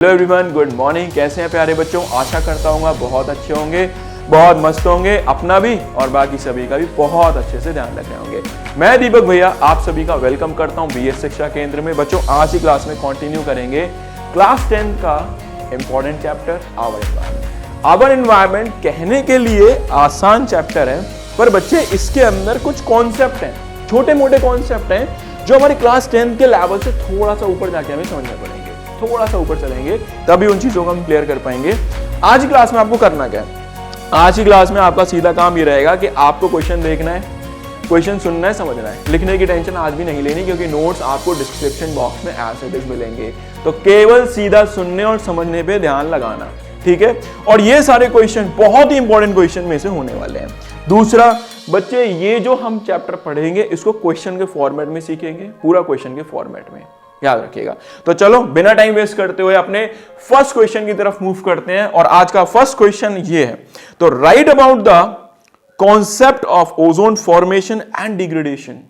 Hello everyone, good morning. कैसे हैं प्यारे बच्चों? आशा करता हूँ बहुत अच्छे होंगे, बहुत मस्त होंगे, अपना भी और बाकी सभी का भी बहुत अच्छे से ध्यान रख रहे होंगे। मैं दीपक भैया आप सभी का वेलकम करता हूँ बीएस शिक्षा केंद्र में। बच्चों आज की क्लास में कंटिन्यू करेंगे क्लास 10 का important chapter our environment. Our environment कहने के लिए आसान चैप्टर है, पर बच्चे इसके अंदर कुछ कॉन्सेप्ट हैं, छोटे मोटे कॉन्सेप्ट हैं जो हमारे क्लास 10 के लेवल से थोड़ा सा ऊपर जाके हमें समझने पड़ेंगे। थोड़ा सा ऊपर चलेंगे तभी उन चीजों को हम क्लियर कर पाएंगे। आज की क्लास में आपको करना क्या है? आज की क्लास में आपका सीधा काम ये रहेगा कि आपको क्वेश्चन देखना है, क्वेश्चन सुनना है, समझना है। लिखने की टेंशन आज भी नहीं लेनी, क्योंकि नोट्स आपको डिस्क्रिप्शन बॉक्स में एज इट इज मिलेंगे। तो केवल सीधा सुनने और समझने पे ध्यान लगाना, ठीक है? और ये सारे क्वेश्चन बहुत ही इंपॉर्टेंट क्वेश्चन में से होने वाले हैं। दूसरा बच्चे, ये जो हम चैप्टर पढ़ेंगे इसको क्वेश्चन के फॉर्मेट में सीखेंगे, पूरा क्वेश्चन के फॉर्मेट में, याद रखिएगा। तो चलो बिना टाइम वेस्ट करते हुए अपने फर्स्ट क्वेश्चन की तरफ मूव करते हैं। और आज का फर्स्ट क्वेश्चन ये है, तो right about the concept of ozone formation and degradation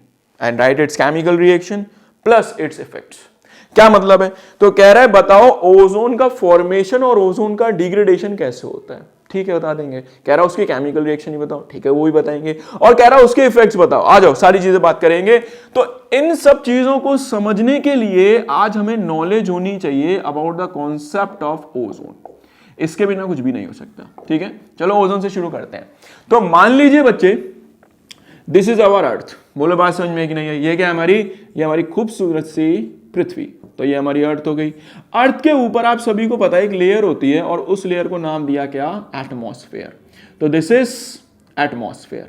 and right it's chemical reaction plus it's effects. क्या मतलब है? तो कह रहा है बताओ ओजोन का फॉर्मेशन और ओजोन का डिग्रेडेशन कैसे होता है। ठीक है, बता देंगे। कह रहा उसकी केमिकल रिएक्शन ही बताओ, ठीक है वो भी बताएंगे। और कह रहा उसके इफेक्ट्स बताओ। आ जाओ, सारी चीजें बात करेंगे। तो इन सब चीजों को समझने के लिए आज हमें नॉलेज होनी चाहिए about the concept of ozone. इसके बिना कुछ भी नहीं हो सकता, ठीक है? चलो ओजोन से शुरू करते हैं। तो मान लीजिए बच्चे, दिस इज अवर अर्थ। बोलो बात समझ में कि नहीं है? ये क्या हमारी, ये हमारी खूबसूरत सी पृथ्वी। तो ये हमारी अर्थ हो गई। अर्थ के ऊपर आप सभी को पता है एक लेयर होती है, और उस लेयर को नाम दिया क्या? एटमॉस्फेयर। तो दिस इज एटमॉस्फेयर।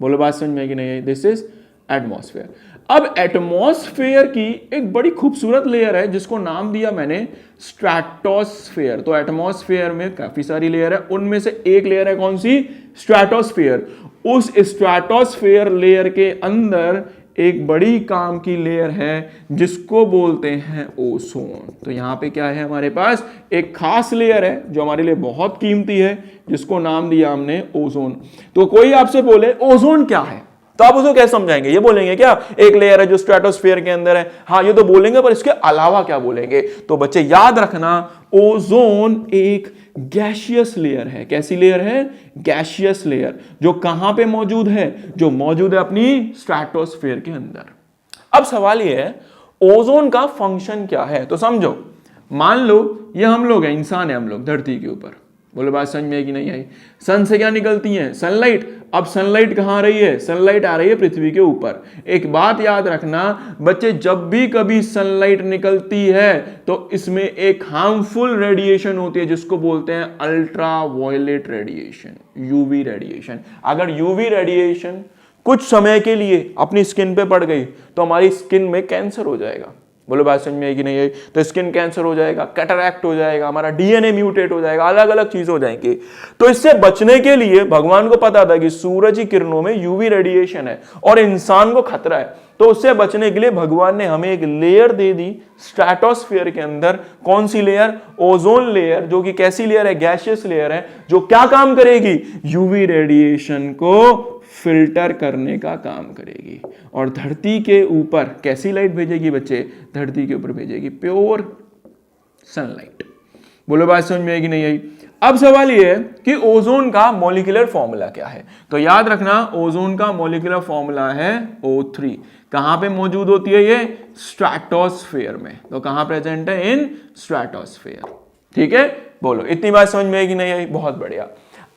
बोलो बात समझ में कि नहीं है? This is atmosphere. अब एटमॉस्फेयर की एक बड़ी खूबसूरत लेयर है जिसको नाम दिया मैंने स्ट्रैटोस्फेयर। तो एटमॉस्फेयर में काफी सारी लेयर है, उनमें से एक लेयर है कौन सी? स्ट्रैटोस्फेयर। उस स्ट्रैटोस्फेयर लेयर के अंदर एक बड़ी काम की लेयर है जिसको बोलते हैं ओजोन। तो यहां पे क्या है हमारे पास? एक खास लेयर है जो हमारे लिए बहुत कीमती है, जिसको नाम दिया हमने ओजोन। तो कोई आपसे बोले ओजोन क्या है, तो आप उसको कैसे समझाएंगे? ये बोलेंगे क्या एक लेयर है जो स्ट्रेटोस्फीयर के अंदर है? हाँ ये तो बोलेंगे, पर इसके अलावा क्या बोलेंगे? तो बच्चे याद रखना, ओजोन एक गैसियस लेयर है। कैसी लेयर है? Gaseous layer. जो कहां पे मौजूद है? जो मौजूद है अपनी स्ट्रेटोस्फीयर के अंदर। अब सवाल ये है ओजोन का फंक्शन क्या है? तो समझो, मान लो ये हम लोग हैं, इंसान है हम लोग धरती के ऊपर। बोलो बात समझ में कि नहीं आई? सन से क्या निकलती है? सनलाइट। अब सनलाइट कहां आ रही है? सनलाइट आ रही है पृथ्वी के ऊपर। एक बात याद रखना बच्चे, जब भी कभी सनलाइट निकलती है तो इसमें एक हार्मफुल रेडिएशन होती है जिसको बोलते हैं ultra violet radiation, UV radiation. अगर यूवी रेडिएशन कुछ समय के लिए अपनी स्किन पे पड़ गई तो हमारी स्किन में कैंसर हो जाएगा। बोलो बात समझ में आई कि नहीं आई? तो स्किन कैंसर हो जाएगा, कैटरैक्ट हो जाएगा, हमारा डीएनए म्यूटेट हो जाएगा, अलग अलग चीज हो जाएंगी। तो इससे बचने के लिए भगवान को पता था कि सूरज की किरणों में यूवी रेडिएशन है और इंसान को खतरा है। तो उससे बचने के लिए भगवान ने हमें एक लेयर दे दी स्ट्रैटोस्फीयर के अंदर। कौन सी लेयर? ओजोन लेयर, जो कि कैसी लेयर है? गैसियस लेयर है, जो क्या काम करेगी? यूवी रेडिएशन को फिल्टर करने का काम करेगी। और धरती के ऊपर कैसी लाइट भेजेगी बच्चे? धरती के ऊपर भेजेगी प्योर सनलाइट। बोलो बात समझ में आई कि नहीं आई? अब सवाल यह है कि ओजोन का मॉलिक्यूलर फॉर्मूला क्या है? तो याद रखना ओजोन का मॉलिक्यूलर फॉर्मूला है O3। कहां पे मौजूद होती है ये? स्ट्रैटोस्फीयर में। तो कहां प्रेजेंट है? इन स्ट्रैटोस्फीयर। ठीक है, बोलो इतनी बात समझ में आई कि नहीं आई? बहुत बढ़िया।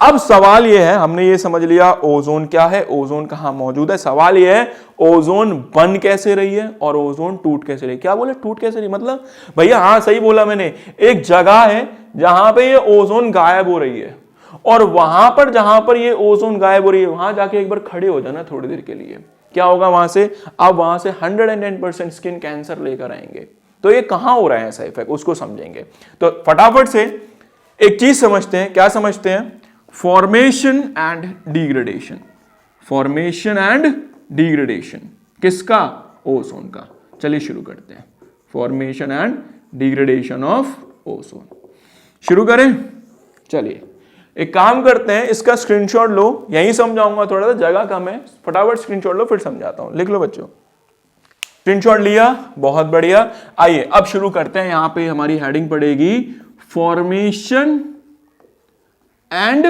अब सवाल यह है, हमने ये समझ लिया ओजोन क्या है, ओजोन कहां मौजूद है। सवाल यह है ओजोन बन कैसे रही है और ओजोन टूट कैसे रही है। क्या बोले? टूट कैसे रही मतलब? भैया हाँ सही बोला मैंने, एक जगह है जहां पे ये ओजोन गायब हो रही है, और वहां पर जहां पर ये ओजोन गायब हो रही है वहां जाके एक बार खड़े हो जाना थोड़ी देर के लिए। क्या होगा वहां से? आप वहां से 110% स्किन कैंसर लेकर आएंगे। तो ये कहां हो रहा है ऐसा इफेक्ट, उसको समझेंगे। तो फटाफट से एक चीज समझते हैं। क्या समझते हैं? Formation and degradation. Formation and degradation किसका? ओजोन का। चलिए शुरू करते हैं। Formation and degradation of ozone शुरू करें। चलिए एक काम करते हैं, इसका स्क्रीनशॉट लो, यहीं समझाऊंगा, थोड़ा सा जगह कम है, फटाफट स्क्रीनशॉट लो फिर समझाता हूं। लिख लो बच्चों। स्क्रीनशॉट लिया, बहुत बढ़िया। आइए अब शुरू करते हैं। यहां पे हमारी हेडिंग पड़ेगी फॉर्मेशन एंड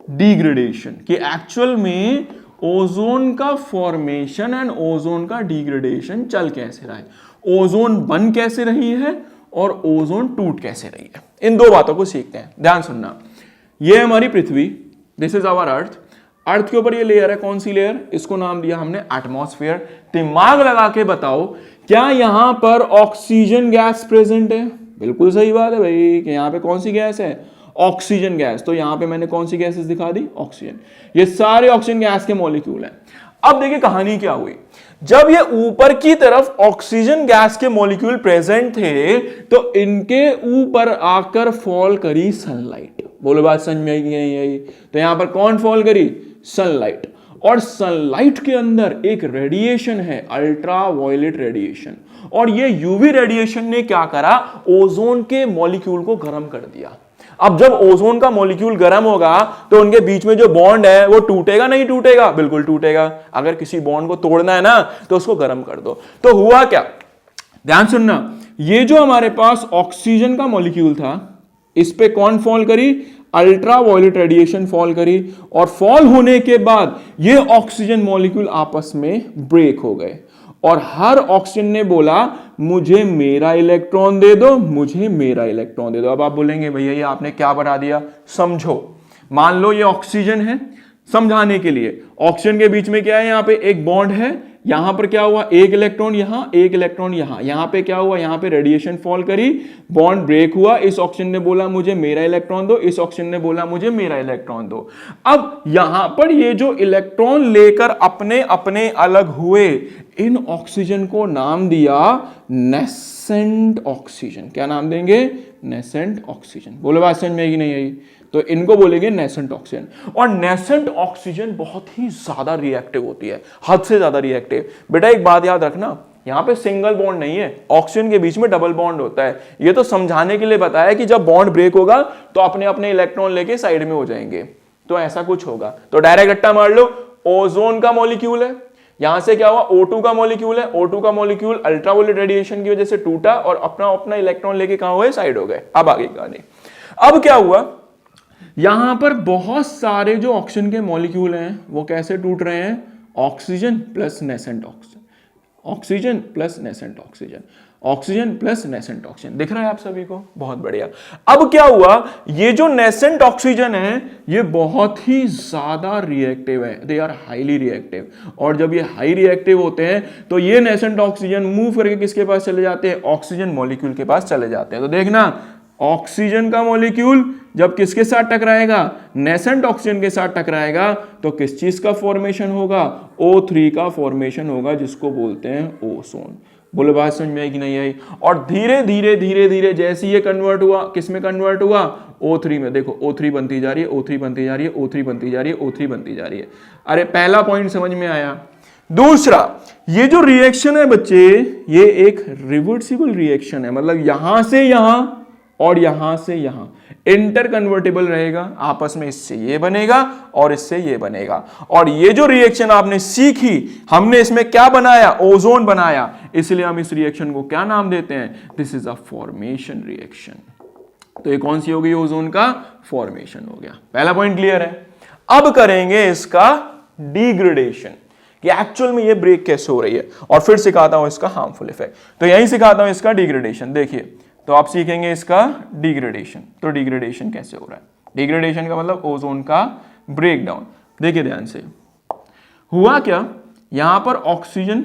डिग्रेडेशन, कि एक्चुअल में ओजोन का फॉर्मेशन एंड ओजोन का डिग्रेडेशन चल कैसे रहा है, ओजोन बन कैसे रही है और ओजोन टूट कैसे रही है। इन दो बातों को सीखते हैं, ध्यान सुनना। ये हमारी पृथ्वी, दिस इज आवर अर्थ। अर्थ के ऊपर ये लेयर है, कौन सी लेयर, इसको नाम दिया हमने एटमॉस्फेयर। दिमाग लगा के बताओ, क्या यहां पर ऑक्सीजन गैस प्रेजेंट है? बिल्कुल सही बात है भाई, कि यहां पे कौन सी गैस है, ऑक्सीजन गैस। तो यहां पे मैंने कौन सी गैसेस दिखा दी, ऑक्सीजन। ये सारे ऑक्सीजन गैस के मॉलिक्यूल हैं। अब देखिए कहानी क्या हुई, जब ये ऊपर की तरफ ऑक्सीजन गैस के मॉलिक्यूल प्रेजेंट थे तो इनके ऊपर आकर फॉल करी सनलाइट। बोलो बात समझ में आई? तो यहां पर कौन फॉल करी, सनलाइट। और सनलाइट के अंदर एक रेडिएशन है, अल्ट्रावायलेट रेडिएशन, और ये यूवी रेडिएशन ने क्या करा, ओजोन के मॉलिक्यूल को गर्म कर दिया। अब जब ओजोन का मॉलिक्यूल गर्म होगा तो उनके बीच में जो बॉन्ड है वो टूटेगा नहीं टूटेगा, बिल्कुल टूटेगा। अगर किसी बॉन्ड को तोड़ना है ना तो उसको गर्म कर दो। तो हुआ क्या, ध्यान सुनना, ये जो हमारे पास ऑक्सीजन का मॉलिक्यूल था, इस पे कौन फॉल करी, अल्ट्रावायलेट रेडिएशन फॉल करी, और फॉल होने के बाद ये ऑक्सीजन मॉलिक्यूल आपस में ब्रेक हो गए, और हर ऑक्सीजन ने बोला मुझे मेरा इलेक्ट्रॉन दे दो, मुझे मेरा इलेक्ट्रॉन दे दो। अब आप बोलेंगे भैया ये आपने क्या बना दिया, समझो। मान लो ये ऑक्सीजन है, समझाने के लिए, ऑक्सीजन के बीच में क्या है, यहां पे एक बॉन्ड है, यहां पर क्या हुआ, एक इलेक्ट्रॉन यहां, एक इलेक्ट्रॉन यहां पे क्या हुआ, यहां पे रेडिएशन फॉल करी, बॉन्ड ब्रेक हुआ, इस ऑक्सीजन ने बोला मुझे मेरा इलेक्ट्रॉन दो, इस ऑक्सीजन ने बोला मुझे मेरा इलेक्ट्रॉन दो। अब यहां पर ये जो इलेक्ट्रॉन लेकर अपने अपने अलग हुए, इन ऑक्सीजन को नाम दिया नेसेंट ऑक्सीजन। क्या नाम देंगे, नेसेंट ऑक्सीजन। बोलो बात समझ में आई कि नहीं आई? तो इनको बोलेंगे नेसेंट ऑक्सीजन। और नेसेंट ऑक्सीजन बहुत ही ज्यादा रिएक्टिव होती है, हद से ज्यादा रिएक्टिव। बेटा एक बात याद रखना, यहां पे सिंगल बॉन्ड नहीं है, ऑक्सीजन के बीच में डबल बॉन्ड होता है। ये तो समझाने के लिए बताया कि जब बॉन्ड ब्रेक होगा तो अपने अपने इलेक्ट्रॉन लेके साइड में हो जाएंगे, तो ऐसा कुछ होगा। तो डायरेक्ट रट्टा मार लो, ओजोन का मॉलिक्यूल है, यहां से क्या हुआ, O2 का मॉलिक्यूल है, O2 का मॉलिक्यूल अल्ट्रावायलेट रेडिएशन की वजह से टूटा और अपना अपना इलेक्ट्रॉन लेके कहां हुए, साइड हो गए। अब आगे कहानी, अब क्या हुआ, यहां पर बहुत सारे जो ऑक्सीजन के मॉलिक्यूल हैं वो कैसे टूट रहे हैं, oxygen plus nascent oxygen, oxygen plus nascent oxygen, oxygen plus nascent oxygen. दिख रहा है आप सभी को, बहुत बढ़िया। अब क्या हुआ, ये जो नेसेंट ऑक्सीजन है ये बहुत ही ज्यादा रिएक्टिव है, दे आर हाईली रिएक्टिव। और जब ये हाई रिएक्टिव होते हैं तो ये नेसेंट ऑक्सीजन मूव करके किसके पास चले जाते हैं, ऑक्सीजन मॉलिक्यूल के पास चले जाते हैं। तो देखना, ऑक्सीजन का मॉलिक्यूल जब किसके साथ टकराएगा, नेसेंट ऑक्सीजन के साथ टकराएगा, तो किस चीज का फॉर्मेशन होगा, O3 का फॉर्मेशन होगा, जिसको बोलते हैं ओजोन। बोलो बात समझ में आई कि नहीं आई? और धीरे धीरे धीरे धीरे जैसे ये कन्वर्ट हुआ, किस में कन्वर्ट हुआ, O3 में। देखो O3 बनती जा रही है, O3 बनती जा रही है, O3 बनती जा रही है, O3 बनती जा रही है। अरे पहला पॉइंट समझ में आया। दूसरा, ये जो रिएक्शन है बच्चे, ये एक रिवर्सिबल रिएक्शन है, मतलब यहां से यहां और यहां से यहां इंटर कन्वर्टेबल रहेगा, आपस में इससे ये बनेगा और इससे ये बनेगा। और ये जो रिएक्शन आपने सीखी, हमने इसमें क्या बनाया, ओजोन बनाया, इसलिए हम इस रिएक्शन को क्या नाम देते हैं, this is a formation reaction. तो ये कौन सी हो गई, ओजोन का फॉर्मेशन हो गया। पहला पॉइंट क्लियर है। अब करेंगे इसका डिग्रेडेशन, कि एक्चुअल में ये ब्रेक कैसे हो रही है, और फिर सिखाता हूं इसका हार्मफुल इफेक्ट। तो यही सिखाता हूं इसका डिग्रेडेशन। देखिए, तो आप सीखेंगे इसका डिग्रेडेशन। तो डिग्रेडेशन कैसे हो रहा है, डिग्रेडेशन का मतलब ओजोन का ब्रेक डाउन। देखिए ध्यान से, हुआ क्या, यहां पर ऑक्सीजन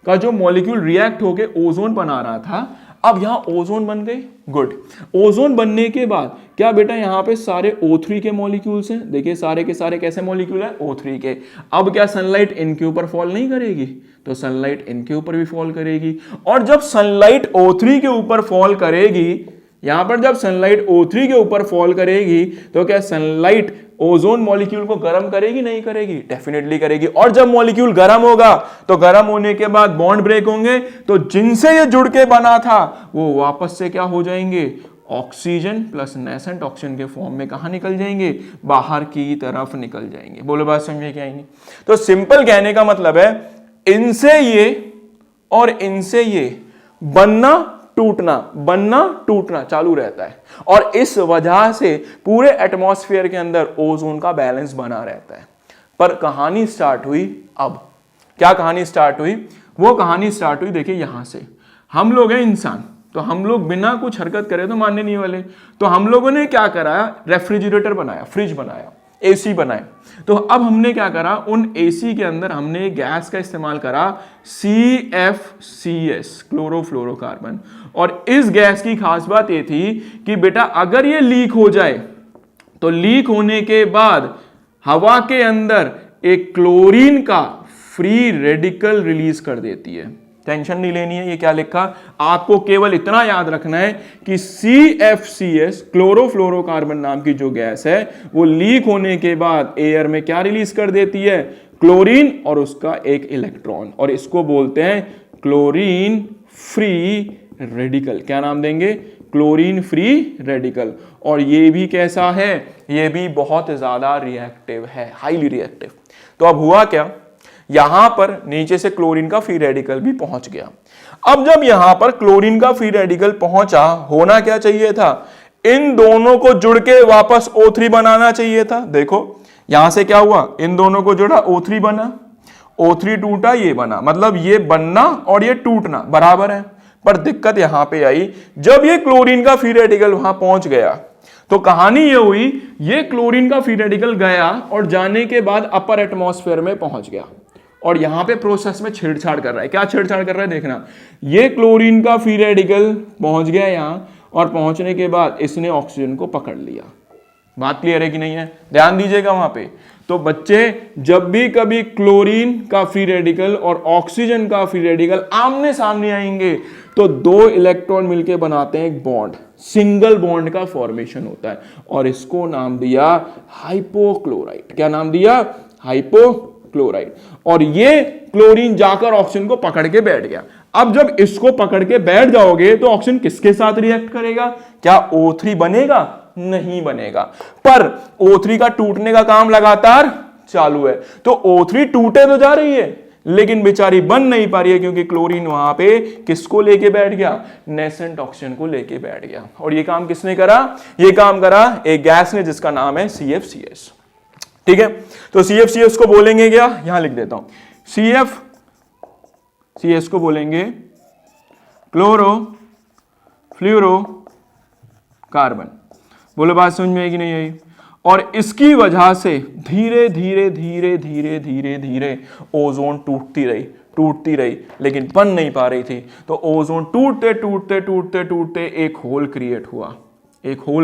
का जो मॉलिक्यूल रिएक्ट होके ओजोन बना रहा था, अब यहां ओजोन बन गई। गुड। ओजोन बनने के बाद क्या बेटा, यहां पे सारे O3 के मॉलिक्यूल्स हैं। देखिए सारे के सारे कैसे मॉलिक्यूल हैं, O3 के। अब क्या सनलाइट इनके ऊपर फॉल नहीं करेगी, तो सनलाइट इनके ऊपर भी फॉल करेगी। और जब सनलाइट O3 के ऊपर फॉल करेगी, यहां पर जब सनलाइट O3 के ऊपर फॉल करेगी, तो क्या सनलाइट ओजोन मॉलिक्यूल को गर्म करेगी नहीं करेगी, डेफिनेटली करेगी। और जब मॉलिक्यूल गर्म होगा तो गर्म होने के बाद बॉन्ड ब्रेक होंगे, तो जिनसे ये जुड़ के बना था वो वापस से क्या हो जाएंगे, ऑक्सीजन प्लस नेसेंट ऑक्सीजन के फॉर्म में कहां निकल जाएंगे, बाहर की तरफ निकल जाएंगे। बोलो बात समझे क्या नहीं? तो सिंपल कहने का मतलब है, इनसे ये और इनसे ये बनना टूटना चालू रहता है और इस वजह से पूरे एटमॉस्फेयर के अंदर ओजोन का बैलेंस बना रहता है। पर कहानी स्टार्ट हुई अब। क्या कहानी स्टार्ट हुई? वो कहानी स्टार्ट हुई देखिए यहां से। हम लोग हैं इंसान, तो हम लोग बिना कुछ हरकत करे तो मानने नहीं वाले। तो हम लोगों ने क्या करा, रेफ्रिजरेटर बनाया, फ्रिज बनाया, एसी बनाए। तो अब हमने क्या करा, उन एसी के अंदर हमने गैस का इस्तेमाल करा CFCS, क्लोरोफ्लोरोकार्बन। और इस गैस की खास बात ये थी कि बेटा अगर ये लीक हो जाए तो लीक होने के बाद हवा के अंदर एक क्लोरीन का फ्री रेडिकल रिलीज कर देती है। टेंशन नहीं लेनी है, ये क्या लिखा, आपको केवल इतना याद रखना है कि CFCS, क्लोरोफ्लोरोकार्बन नाम की जो गैस है, वो लीक होने के बाद एयर में क्या रिलीज कर देती है, क्लोरीन और उसका एक इलेक्ट्रॉन, और इसको बोलते हैं क्लोरीन फ्री रेडिकल। क्या नाम देंगे, क्लोरीन फ्री रेडिकल। और ये भी कैसा है, ये भी बहुत ज्यादा रिएक्टिव है, हाईली रिएक्टिव। तो अब हुआ क्या, यहां पर नीचे से क्लोरीन का फ्री रेडिकल भी पहुंच गया। अब जब यहां पर क्लोरीन का फ्री रेडिकल पहुंचा, होना क्या चाहिए था, इन दोनों को जुड़ के वापस O3 बनाना चाहिए था। देखो यहां से क्या हुआ, इन दोनों को जोड़ा, O3 बना, O3 टूटा, ये बना, मतलब ये बनना और ये टूटना बराबर है। पर दिक्कत यहां पे आई, जब ये क्लोरीन का फ्री रेडिकल वहां पहुंच गया तो कहानी ये हुई, ये क्लोरीन का फ्री रेडिकल गया और जाने के बाद अपर एटमॉस्फेयर में पहुंच गया और यहां पे प्रोसेस में छेड़छाड़ कर रहा है। क्या छेड़छाड़ कर रहा है, देखना, ये क्लोरीन का फ्री रेडिकल पहुंच गया यहां और पहुंचने के बाद इसने ऑक्सीजन को पकड़ लिया। बात क्लियर है कि नहीं है, ध्यान दीजिएगा वहां पे। तो बच्चे जब भी कभी क्लोरीन का फ्री रेडिकल और ऑक्सीजन का फ्री रेडिकल आमने सामने आएंगे तो दो इलेक्ट्रॉन मिलकर बनाते हैं एक बॉन्ड, सिंगल बॉन्ड का फॉर्मेशन होता है और इसको नाम दिया हाइपोक्लोराइट। क्या नाम दिया, हाइपोक्लोराइट। और ये क्लोरीन जाकर ऑक्सीजन को पकड़ के बैठ गया। अब जब इसको पकड़ के बैठ जाओगे तो ऑक्सीजन किसके साथ रिएक्ट करेगा, क्या O3 बनेगा, नहीं बनेगा। पर O3 का टूटने का काम लगातार चालू है। तो O3 टूटे तो जा रही है लेकिन बेचारी बन नहीं पा रही है क्योंकि क्लोरीन वहां पे किसको लेके बैठ गया, नेसेंट ऑक्सीजन को लेके बैठ गया। और ये काम किसने करा, ये काम करा एक गैस ने जिसका नाम है CFCS। ठीक है, तो CFCS को बोलेंगे क्या, यहां लिख देता हूं, CFCS को बोलेंगे क्लोरो फ्लोरो कार्बन। बोलो बात समझ में आई कि नहीं आई। और इसकी वजह से धीरे धीरे धीरे धीरे धीरे धीरे ओजोन टूटती रही लेकिन बन नहीं पा रही थी। तो ओजोन टूटते टूटते टूटते टूटते एक होल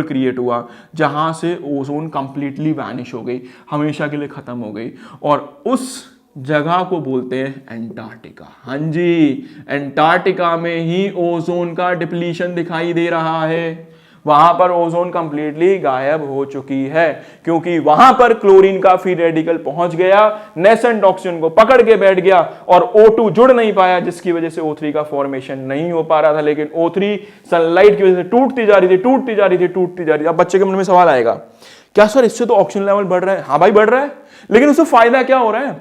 क्रिएट हुआ जहां से ओजोन कंप्लीटली वैनिश हो गई, हमेशा के लिए खत्म हो गई। और उस जगह को बोलते हैं एंटार्क्टिका। हाँ जी, एंटार्क्टिका में ही ओजोन का डिप्लीशन दिखाई दे रहा है। वहां पर ओजोन कंप्लीटली गायब हो चुकी है क्योंकि वहां पर क्लोरीन का फ्री रेडिकल पहुंच गया, नेसेंट ऑक्सीजन को पकड़ के बैठ गया और O2 जुड़ नहीं पाया, जिसकी वजह से O3 का फॉर्मेशन नहीं हो पा रहा था। लेकिन O3 सनलाइट की वजह से टूटती जा रही थी। अब बच्चे के मन में सवाल आएगा, क्या सर इससे तो ऑक्सीजन लेवल बढ़ रहा है। हाँ भाई बढ़ रहा है, लेकिन उससे फायदा क्या हो रहा है,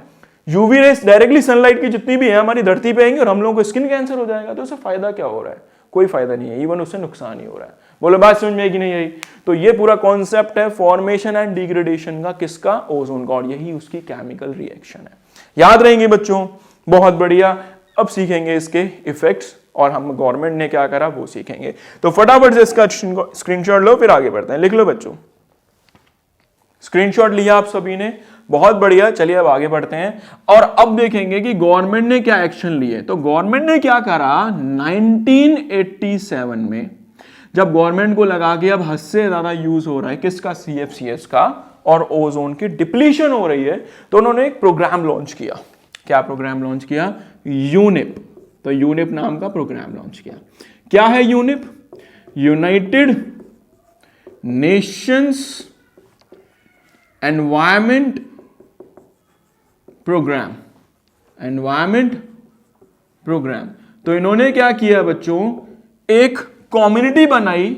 यूवी रेस डायरेक्टली सनलाइट की जितनी भी है हमारी धरती पे आएंगी और हम लोगों को स्किन कैंसर हो जाएगा। तो उससे फायदा क्या हो रहा है, कोई फायदा नहीं है, इवन उससे नुकसान ही हो रहा है। बोलो बात समझ में आई कि नहीं आई। तो ये पूरा कॉन्सेप्ट है फॉर्मेशन एंड डिग्रेडेशन का, किसका, ओजोन का, और यही उसकी केमिकल रिएक्शन है। याद रहेंगे बच्चों, बहुत बढ़िया। अब सीखेंगे इसके इफेक्ट्स और हम गवर्नमेंट ने क्या करा वो सीखेंगे। तो फटाफट से इसका स्क्रीनशॉट लो, फिर आगे बढ़ते हैं। लिख लो बच्चों, स्क्रीनशॉट लिया आप सभी ने, बहुत बढ़िया। चलिए अब आगे बढ़ते हैं और अब देखेंगे कि गवर्नमेंट ने क्या एक्शन लिए। तो गवर्नमेंट ने क्या करा, 1987 में जब गवर्नमेंट को लगा कि अब हद से ज्यादा यूज हो रहा है किसका, CFCS का, और ओजोन की डिप्लीशन हो रही है, तो उन्होंने एक प्रोग्राम लॉन्च किया। क्या प्रोग्राम लॉन्च किया, यूनिप। तो यूनिप नाम का प्रोग्राम लॉन्च किया। क्या है UNEP, United Nations environment programme, environment programme. तो इन्होंने क्या किया बच्चों, एक कम्युनिटी बनाई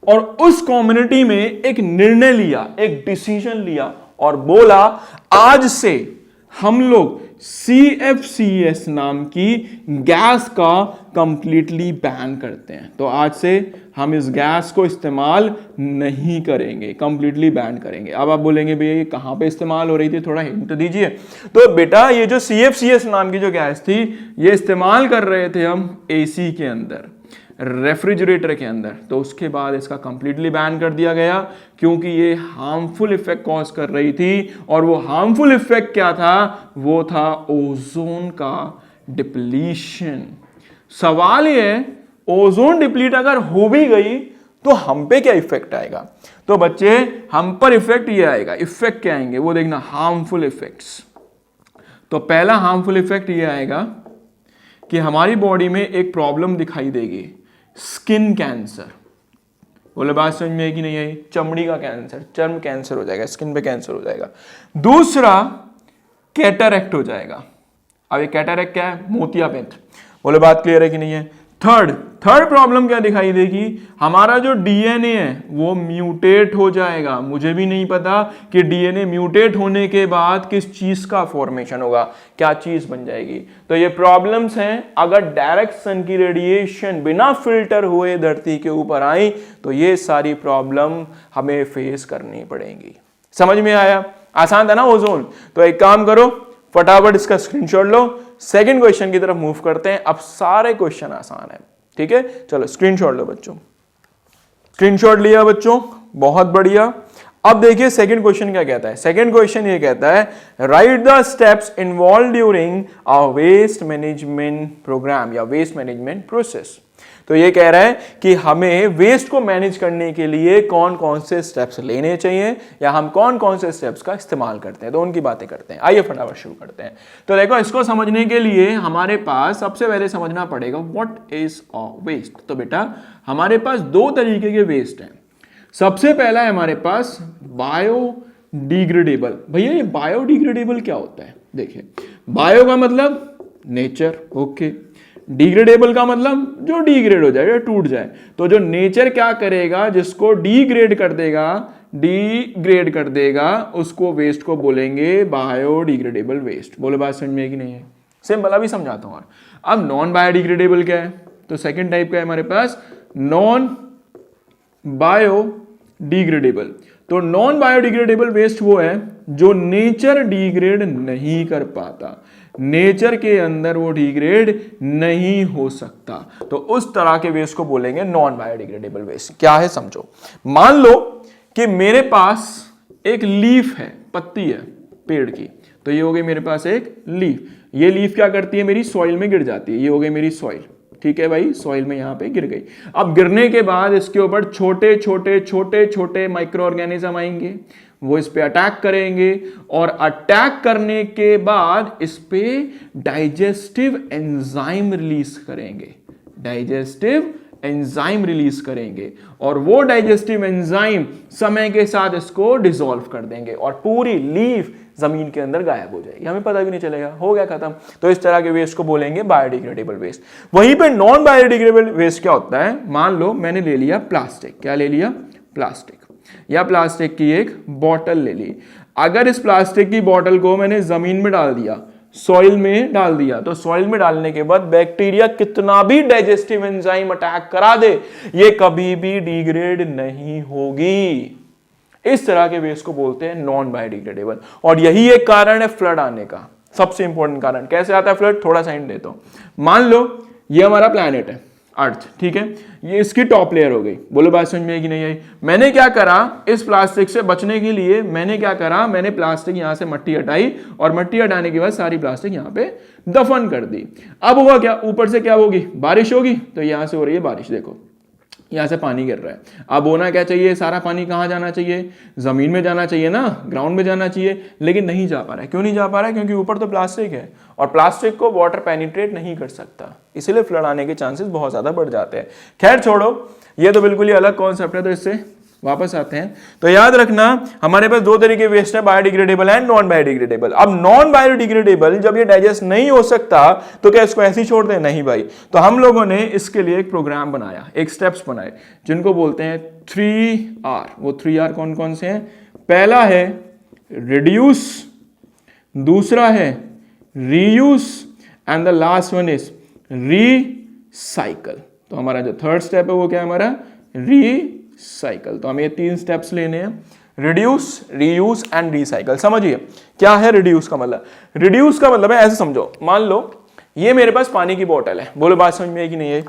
और उस कम्युनिटी में एक निर्णय लिया, एक डिसीजन लिया और बोला आज से हम लोग CFCS नाम की गैस का कंप्लीटली बैन करते हैं। तो आज से हम इस गैस को इस्तेमाल नहीं करेंगे, कंप्लीटली बैन करेंगे। अब आप बोलेंगे भैया ये कहाँ पे इस्तेमाल हो रही थी, थोड़ा हिंट दीजिए। तो बेटा ये जो CFCS नाम की जो गैस थी, ये इस्तेमाल कर रहे थे हम AC के अंदर, रेफ्रिजरेटर के अंदर। तो उसके बाद इसका कंप्लीटली बैन कर दिया गया, क्योंकि ये हार्मफुल इफेक्ट कॉज कर रही थी। और वो हार्मफुल इफेक्ट क्या था? वो था ओजोन का डिप्लीशन। सवाल ये है, ओजोन डिप्लीट अगर हो भी गई तो हम पे क्या इफेक्ट आएगा? तो बच्चे हम पर इफेक्ट ये आएगा। इफेक्ट क्या आएंगे वो देखना, हार्मफुल इफेक्ट्स। तो पहला हार्मफुल इफेक्ट ये आएगा कि हमारी बॉडी में एक प्रॉब्लम दिखाई देगी, स्किन कैंसर। बोले बात समझ में है कि नहीं आई? चमड़ी का कैंसर, चर्म कैंसर हो जाएगा, स्किन पे कैंसर हो जाएगा। दूसरा कैटरैक्ट हो जाएगा। अब ये कैटरैक्ट क्या है? मोतियाबिंद। बोले बात क्लियर है कि नहीं है? थर्ड प्रॉब्लम क्या दिखाई देगी? हमारा जो डीएनए है वो म्यूटेट हो जाएगा। मुझे भी नहीं पता कि डीएनए म्यूटेट होने के बाद किस चीज का फॉर्मेशन होगा, क्या चीज बन जाएगी। तो ये प्रॉब्लम्स हैं। अगर डायरेक्ट सन की रेडिएशन बिना फिल्टर हुए धरती के ऊपर आई तो ये सारी प्रॉब्लम हमें फेस करनी पड़ेगी। समझ में आया? आसान था ना ओजोन? तो एक काम करो, फटाफट इसका स्क्रीनशॉट लो। सेकंड क्वेश्चन की तरफ मूव करते हैं। अब सारे क्वेश्चन आसान है, ठीक है? चलो स्क्रीनशॉट लो बच्चों। स्क्रीनशॉट लिया बच्चों, बहुत बढ़िया। अब देखिए सेकंड क्वेश्चन क्या कहता है। सेकंड क्वेश्चन ये कहता है, write the steps involve during a waste management programme या वेस्ट मैनेजमेंट प्रोसेस। तो ये कह रहा है कि हमें वेस्ट को मैनेज करने के लिए कौन कौन से स्टेप्स लेने चाहिए या हम कौन कौन से स्टेप्स का इस्तेमाल करते हैं, तो उनकी बातें करते हैं। आइए फटाफट शुरू करते हैं। तो देखो, इसको समझने के लिए हमारे पास सबसे पहले समझना पड़ेगा व्हाट इज अ वेस्ट। तो बेटा हमारे पास दो तरीके के वेस्ट हैं। सबसे पहला है हमारे पास बायोडिग्रेडेबल। भैया ये बायोडिग्रेडेबल क्या होता है? देखिए, बायो का मतलब नेचर, ओके। डिग्रेडेबल का मतलब जो डिग्रेड हो जाए, टूट जाए। तो जो नेचर क्या करेगा, जिसको डिग्रेड कर देगा, उसको वेस्ट को बोलेंगे बायोडिग्रेडेबल वेस्ट। बोले बात समझ में है कि नहीं है? सिंपल, अभी समझाता हूं। अब नॉन बायोडिग्रेडेबल क्या है? तो सेकंड टाइप का है हमारे पास नॉन बायोडिग्रेडेबल। तो नॉन बायोडिग्रेडेबल वेस्ट वो है जो नेचर डिग्रेड नहीं कर पाता, नेचर के अंदर वो डिग्रेड नहीं हो सकता। तो उस तरह के वेस्ट को बोलेंगे नॉन बायोडिग्रेडेबल वेस्ट। क्या है समझो। मान लो कि मेरे पास एक लीफ है, पत्ती है पेड़ की। तो ये हो गई मेरे पास एक लीफ। ये लीफ क्या करती है? मेरी सॉइल में गिर जाती है। ये हो गई मेरी सॉइल, ठीक है भाई, सॉइल में यहां पे गिर गई। अब गिरने के बाद इसके ऊपर छोटे छोटे माइक्रो ऑर्गेनिज्म आएंगे, वो इस पे अटैक करेंगे और अटैक करने के बाद इस पे डाइजेस्टिव एंजाइम रिलीज करेंगे और वो डाइजेस्टिव एंजाइम समय के साथ इसको डिसॉल्व कर देंगे और पूरी लीफ जमीन के अंदर गायब हो जाएगी, हमें पता भी नहीं चलेगा, हो गया खत्म। तो इस तरह के वेस्ट को बोलेंगे बायोडिग्रेडेबल वेस्ट। वहीं पे नॉन बायोडिग्रेडेबल वेस्ट क्या होता है? मान लो मैंने ले लिया प्लास्टिक। क्या ले लिया? प्लास्टिक, या प्लास्टिक की एक बोतल ले ली। अगर इस प्लास्टिक की बोतल को मैंने जमीन में डाल दिया, सॉइल में डाल दिया, तो सॉइल में डालने के बाद बैक्टीरिया कितना भी डाइजेस्टिव एंजाइम अटैक करा दे, ये कभी भी डिग्रेड नहीं होगी। इस तरह के वेस्ट को बोलते हैं नॉन बायोडिग्रेडेबल। और यही एक कारण है फ्लड आने का, सबसे इंपॉर्टेंट कारण। कैसे आता है फ्लड? थोड़ा सा हिंट देता हूं। मान लो ये हमारा प्लैनेट है अर्थ, ठीक है, ये इसकी टॉप लेयर हो गई। बोलो बात समझ में आई कि नहीं आई? मैंने क्या करा, इस प्लास्टिक से बचने के लिए मैंने प्लास्टिक यहां से मट्टी हटाई और मट्टी हटाने के बाद सारी प्लास्टिक यहां पे दफन कर दी। अब हुआ क्या? ऊपर से क्या होगी? बारिश होगी। तो यहां से हो रही है बारिश, देखो यहां से पानी गिर रहा है। अब होना क्या चाहिए? सारा पानी कहां जाना चाहिए? जमीन में जाना चाहिए ना, ग्राउंड में जाना चाहिए, लेकिन नहीं जा पा रहा है। क्यों नहीं जा पा रहा है? क्योंकि ऊपर तो प्लास्टिक है और प्लास्टिक को वाटर पेनिट्रेट नहीं कर सकता, इसलिए फ्लड आने के चांसेस बहुत ज्यादा बढ़ जाते हैं। खैर छोड़ो, ये तो बिल्कुल ही अलग कॉन्सेप्ट है, तो इससे वापस आते हैं। तो याद रखना हमारे पास दो तरीके वेस्ट है, बायोडिग्रेडेबल एंड नॉन बायोडिग्रेडेबल। अब नॉन बायोडिग्रेडेबल जब ये डाइजेस्ट नहीं हो सकता तो क्या इसको ऐसे ही छोड़ दें? नहीं भाई। तो हम लोगों ने इसके लिए एक प्रोग्राम बनाया, एक स्टेप्स बनाए, जिनको बोलते हैं 3R। वो 3R कौन कौन से हैं? पहला है रिड्यूस, दूसरा है reuse and the last one is recycle. तो हमारा जो थर्ड स्टेप है वो क्या है हमारा रीसाइकल। तो हमें ये 3 स्टेप्स लेने हैं, रिड्यूस, रीयूज एंड रीसाइकल। समझिए क्या है रिड्यूस का मतलब। रिड्यूस का मतलब है ऐसे समझो, मान लो ये मेरे पास पानी की बोतल है, बोलो बात समझ में आई कि नहीं है।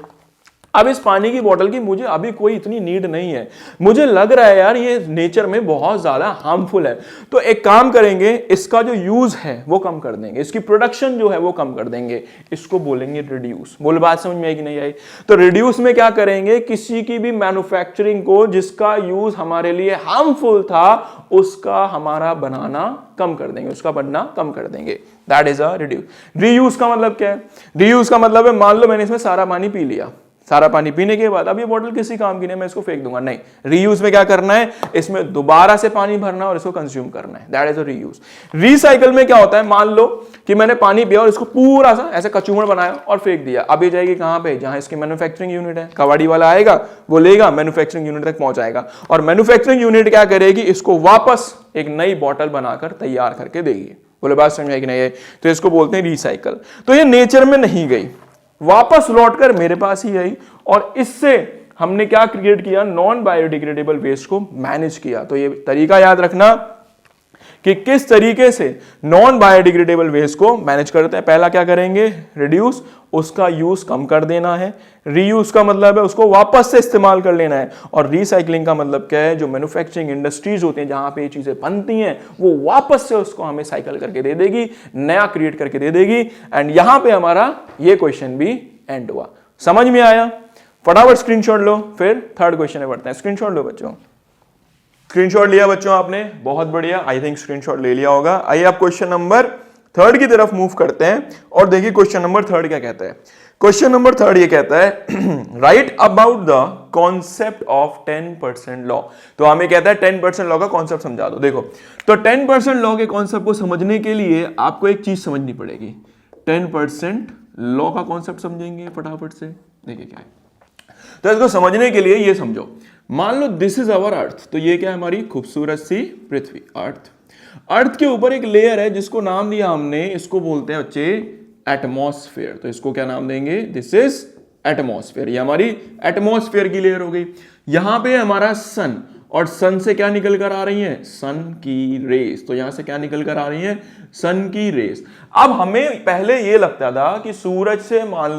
अब इस पानी की बोतल की मुझे अभी कोई इतनी नीड नहीं है, मुझे लग रहा है यार ये नेचर में बहुत ज्यादा हार्मफुल है, तो एक काम करेंगे, इसका जो यूज है वो कम कर देंगे, इसकी प्रोडक्शन जो है वो कम कर देंगे, इसको बोलेंगे रिड्यूस। बोलो बात समझ में आई कि नहीं आई। तो रिड्यूस में क्या करेंगे, किसी की भी मैन्युफैक्चरिंग को जिसका यूज हमारे लिए हार्मफुल था उसका हमारा बनाना कम कर देंगे, उसका बनना कम कर देंगे। That is a reduce. Reuse का मतलब क्या है, रीयूज का मतलब है मान लो मैंने इसमें सारा पानी पी लिया, सारा पानी पीने के बाद अब ये बोतल किसी काम की नहीं, मैं इसको फेंक दूंगा, नहीं। रीयूज में क्या करना है, इसमें दोबारा से पानी भरना और इसको कंज्यूम करना है, that is a reuse. Recycle में क्या होता है, मान लो कि मैंने पानी पिया और इसको पूरा सा ऐसे कचूमड़ बनाया और फेंक दिया, अब ये जाएगी कहां पे, जहां इसकी मैन्युफैक्चरिंग यूनिट है, कबाड़ी वाला आएगा वो लेगा, मैन्युफैक्चरिंग यूनिट तक पहुंचाएगा और मैन्युफैक्चरिंग यूनिट क्या करेगी, इसको वापस एक नई बोतल बनाकर तैयार करके देगी। बोले बात समझ में आई कि नहीं है। तो इसको बोलते हैं रिसाइकल। तो ये नेचर में नहीं गई, वापस लौटकर मेरे पास ही आई और इससे हमने क्या क्रिएट किया, नॉन बायोडिग्रेडेबल वेस्ट को मैनेज किया। तो ये तरीका याद रखना कि किस तरीके से नॉन बायोडिग्रेडेबल वेस्ट को मैनेज करते हैं। पहला क्या करेंगे, रिड्यूस, उसका यूज कम कर देना है। रीयूज का मतलब है उसको वापस से इस्तेमाल कर लेना है। और रिसाइकलिंग का मतलब क्या है, जो मैन्युफैक्चरिंग इंडस्ट्रीज होती हैं जहां पे ये चीजें बनती हैं वो वापस से उसको हमें साइकिल करके दे देगी, नया क्रिएट करके दे देगी। एंड यहां पे हमारा ये क्वेश्चन भी एंड हुआ। समझ में आया। फटाफट स्क्रीनशॉट लो, फिर थर्ड क्वेश्चन में बढ़ते हैं। स्क्रीनशॉट लो बच्चों, स्क्रीनशॉट लिया बच्चों आपने, बहुत बढ़िया, आई थिंक स्क्रीनशॉट ले लिया होगा। आइए आप क्वेश्चन नंबर 3 की तरफ मूव करते हैं और देखिए क्वेश्चन नंबर 3 क्या कहता है। क्वेश्चन नंबर 3 ये कहता है right about the concept of 10% law. तो हमें कहता है 10% लॉ का कॉन्सेप्ट समझा दो। देखो तो 10% लॉ के कॉन्सेप्ट को समझने के लिए आपको एक चीज समझनी पड़ेगी। 10% लॉ का कॉन्सेप्ट समझेंगे फटाफट से, देखिए क्या है। तो इसको समझने के लिए ये समझो, मान लो दिस इज अवर अर्थ, तो ये क्या है, हमारी खूबसूरत सी पृथ्वी, अर्थ। अर्थ के ऊपर एक लेयर है जिसको नाम दिया हमने, इसको बोलते हैं बच्चे एटमॉस्फेयर। तो इसको क्या नाम देंगे, दिस इज एटमॉस्फेयर। ये हमारी एटमॉस्फेयर की लेयर हो गई। यहां पे हमारा सन, और सन से क्या निकल कर आ रही है, सन की रेस। तो यहां से क्या निकल कर आ रही है, सन की रेस। अब हमें पहले ये लगता था कि सूरज से मान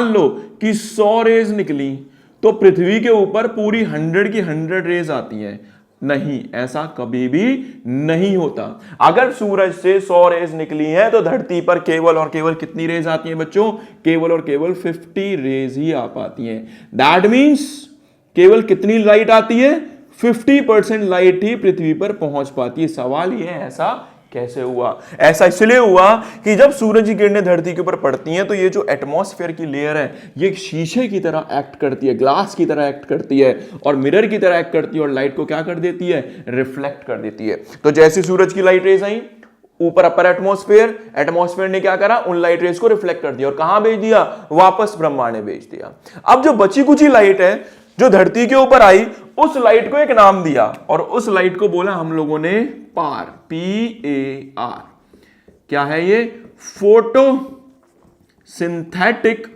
लो कि 100 रेज निकली तो पृथ्वी के ऊपर पूरी 100 की 100 रेज आती हैं। नहीं, ऐसा कभी भी नहीं होता। अगर सूरज से 100 रेज निकली हैं तो धरती पर केवल और केवल कितनी रेज आती हैं बच्चों, केवल और केवल 50 रेज ही आ पाती हैं। दैट मींस केवल कितनी लाइट आती है, 50% लाइट ही पृथ्वी पर पहुंच पाती है। सवाल यह है ऐसा कैसे हुआ। ऐसा इसलिए हुआ कि जब सूरज की किरणें धरती के ऊपर पड़ती हैं तो ये जो एटमॉस्फेयर की लेयर है ये एक शीशे की तरह एक्ट करती है, ग्लास की तरह एक्ट करती है और मिरर की तरह एक्ट करती है और लाइट को क्या कर देती है, रिफ्लेक्ट कर देती है। तो जैसे सूरज की लाइट रेज आई ऊपर अपर एटमॉस्फेयर ने क्या करा, उन लाइट रेज को रिफ्लेक्ट कर दिया और कहां भेज दिया, वापस ब्रह्मांड में भेज दिया। अब जो बची कुची लाइट है जो धरती के ऊपर आई उस लाइट को एक नाम दिया और उस लाइट को बोला हम लोगों ने पार, PAR। क्या है ये, फोटो सिंथेटिक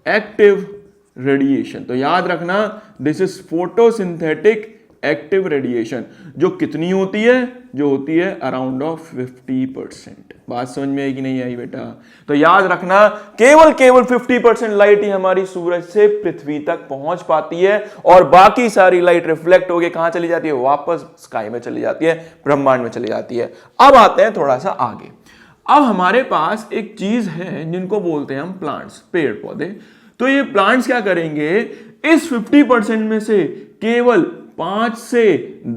एक्टिव रेडिएशन। तो याद रखना this is photo synthetic active radiation, जो कितनी होती है, जो होती है अराउंड ऑफ 50%। बात समझ में आई कि नहीं आई बेटा। तो याद रखना केवल 50% लाइट ही हमारी सूरज से पृथ्वी तक पहुंच पाती है और बाकी सारी लाइट रिफ्लेक्ट होकर कहां चली जाती है, वापस स्काई में चली जाती है, ब्रह्मांड में चली जाती है। अब आते हैं थोड़ा सा आगे। अब हमारे पास एक चीज है जिनको बोलते हैं हम प्लांट्स, पेड़ पौधे। तो ये प्लांट्स क्या करेंगे, इस 50% में से केवल 5 से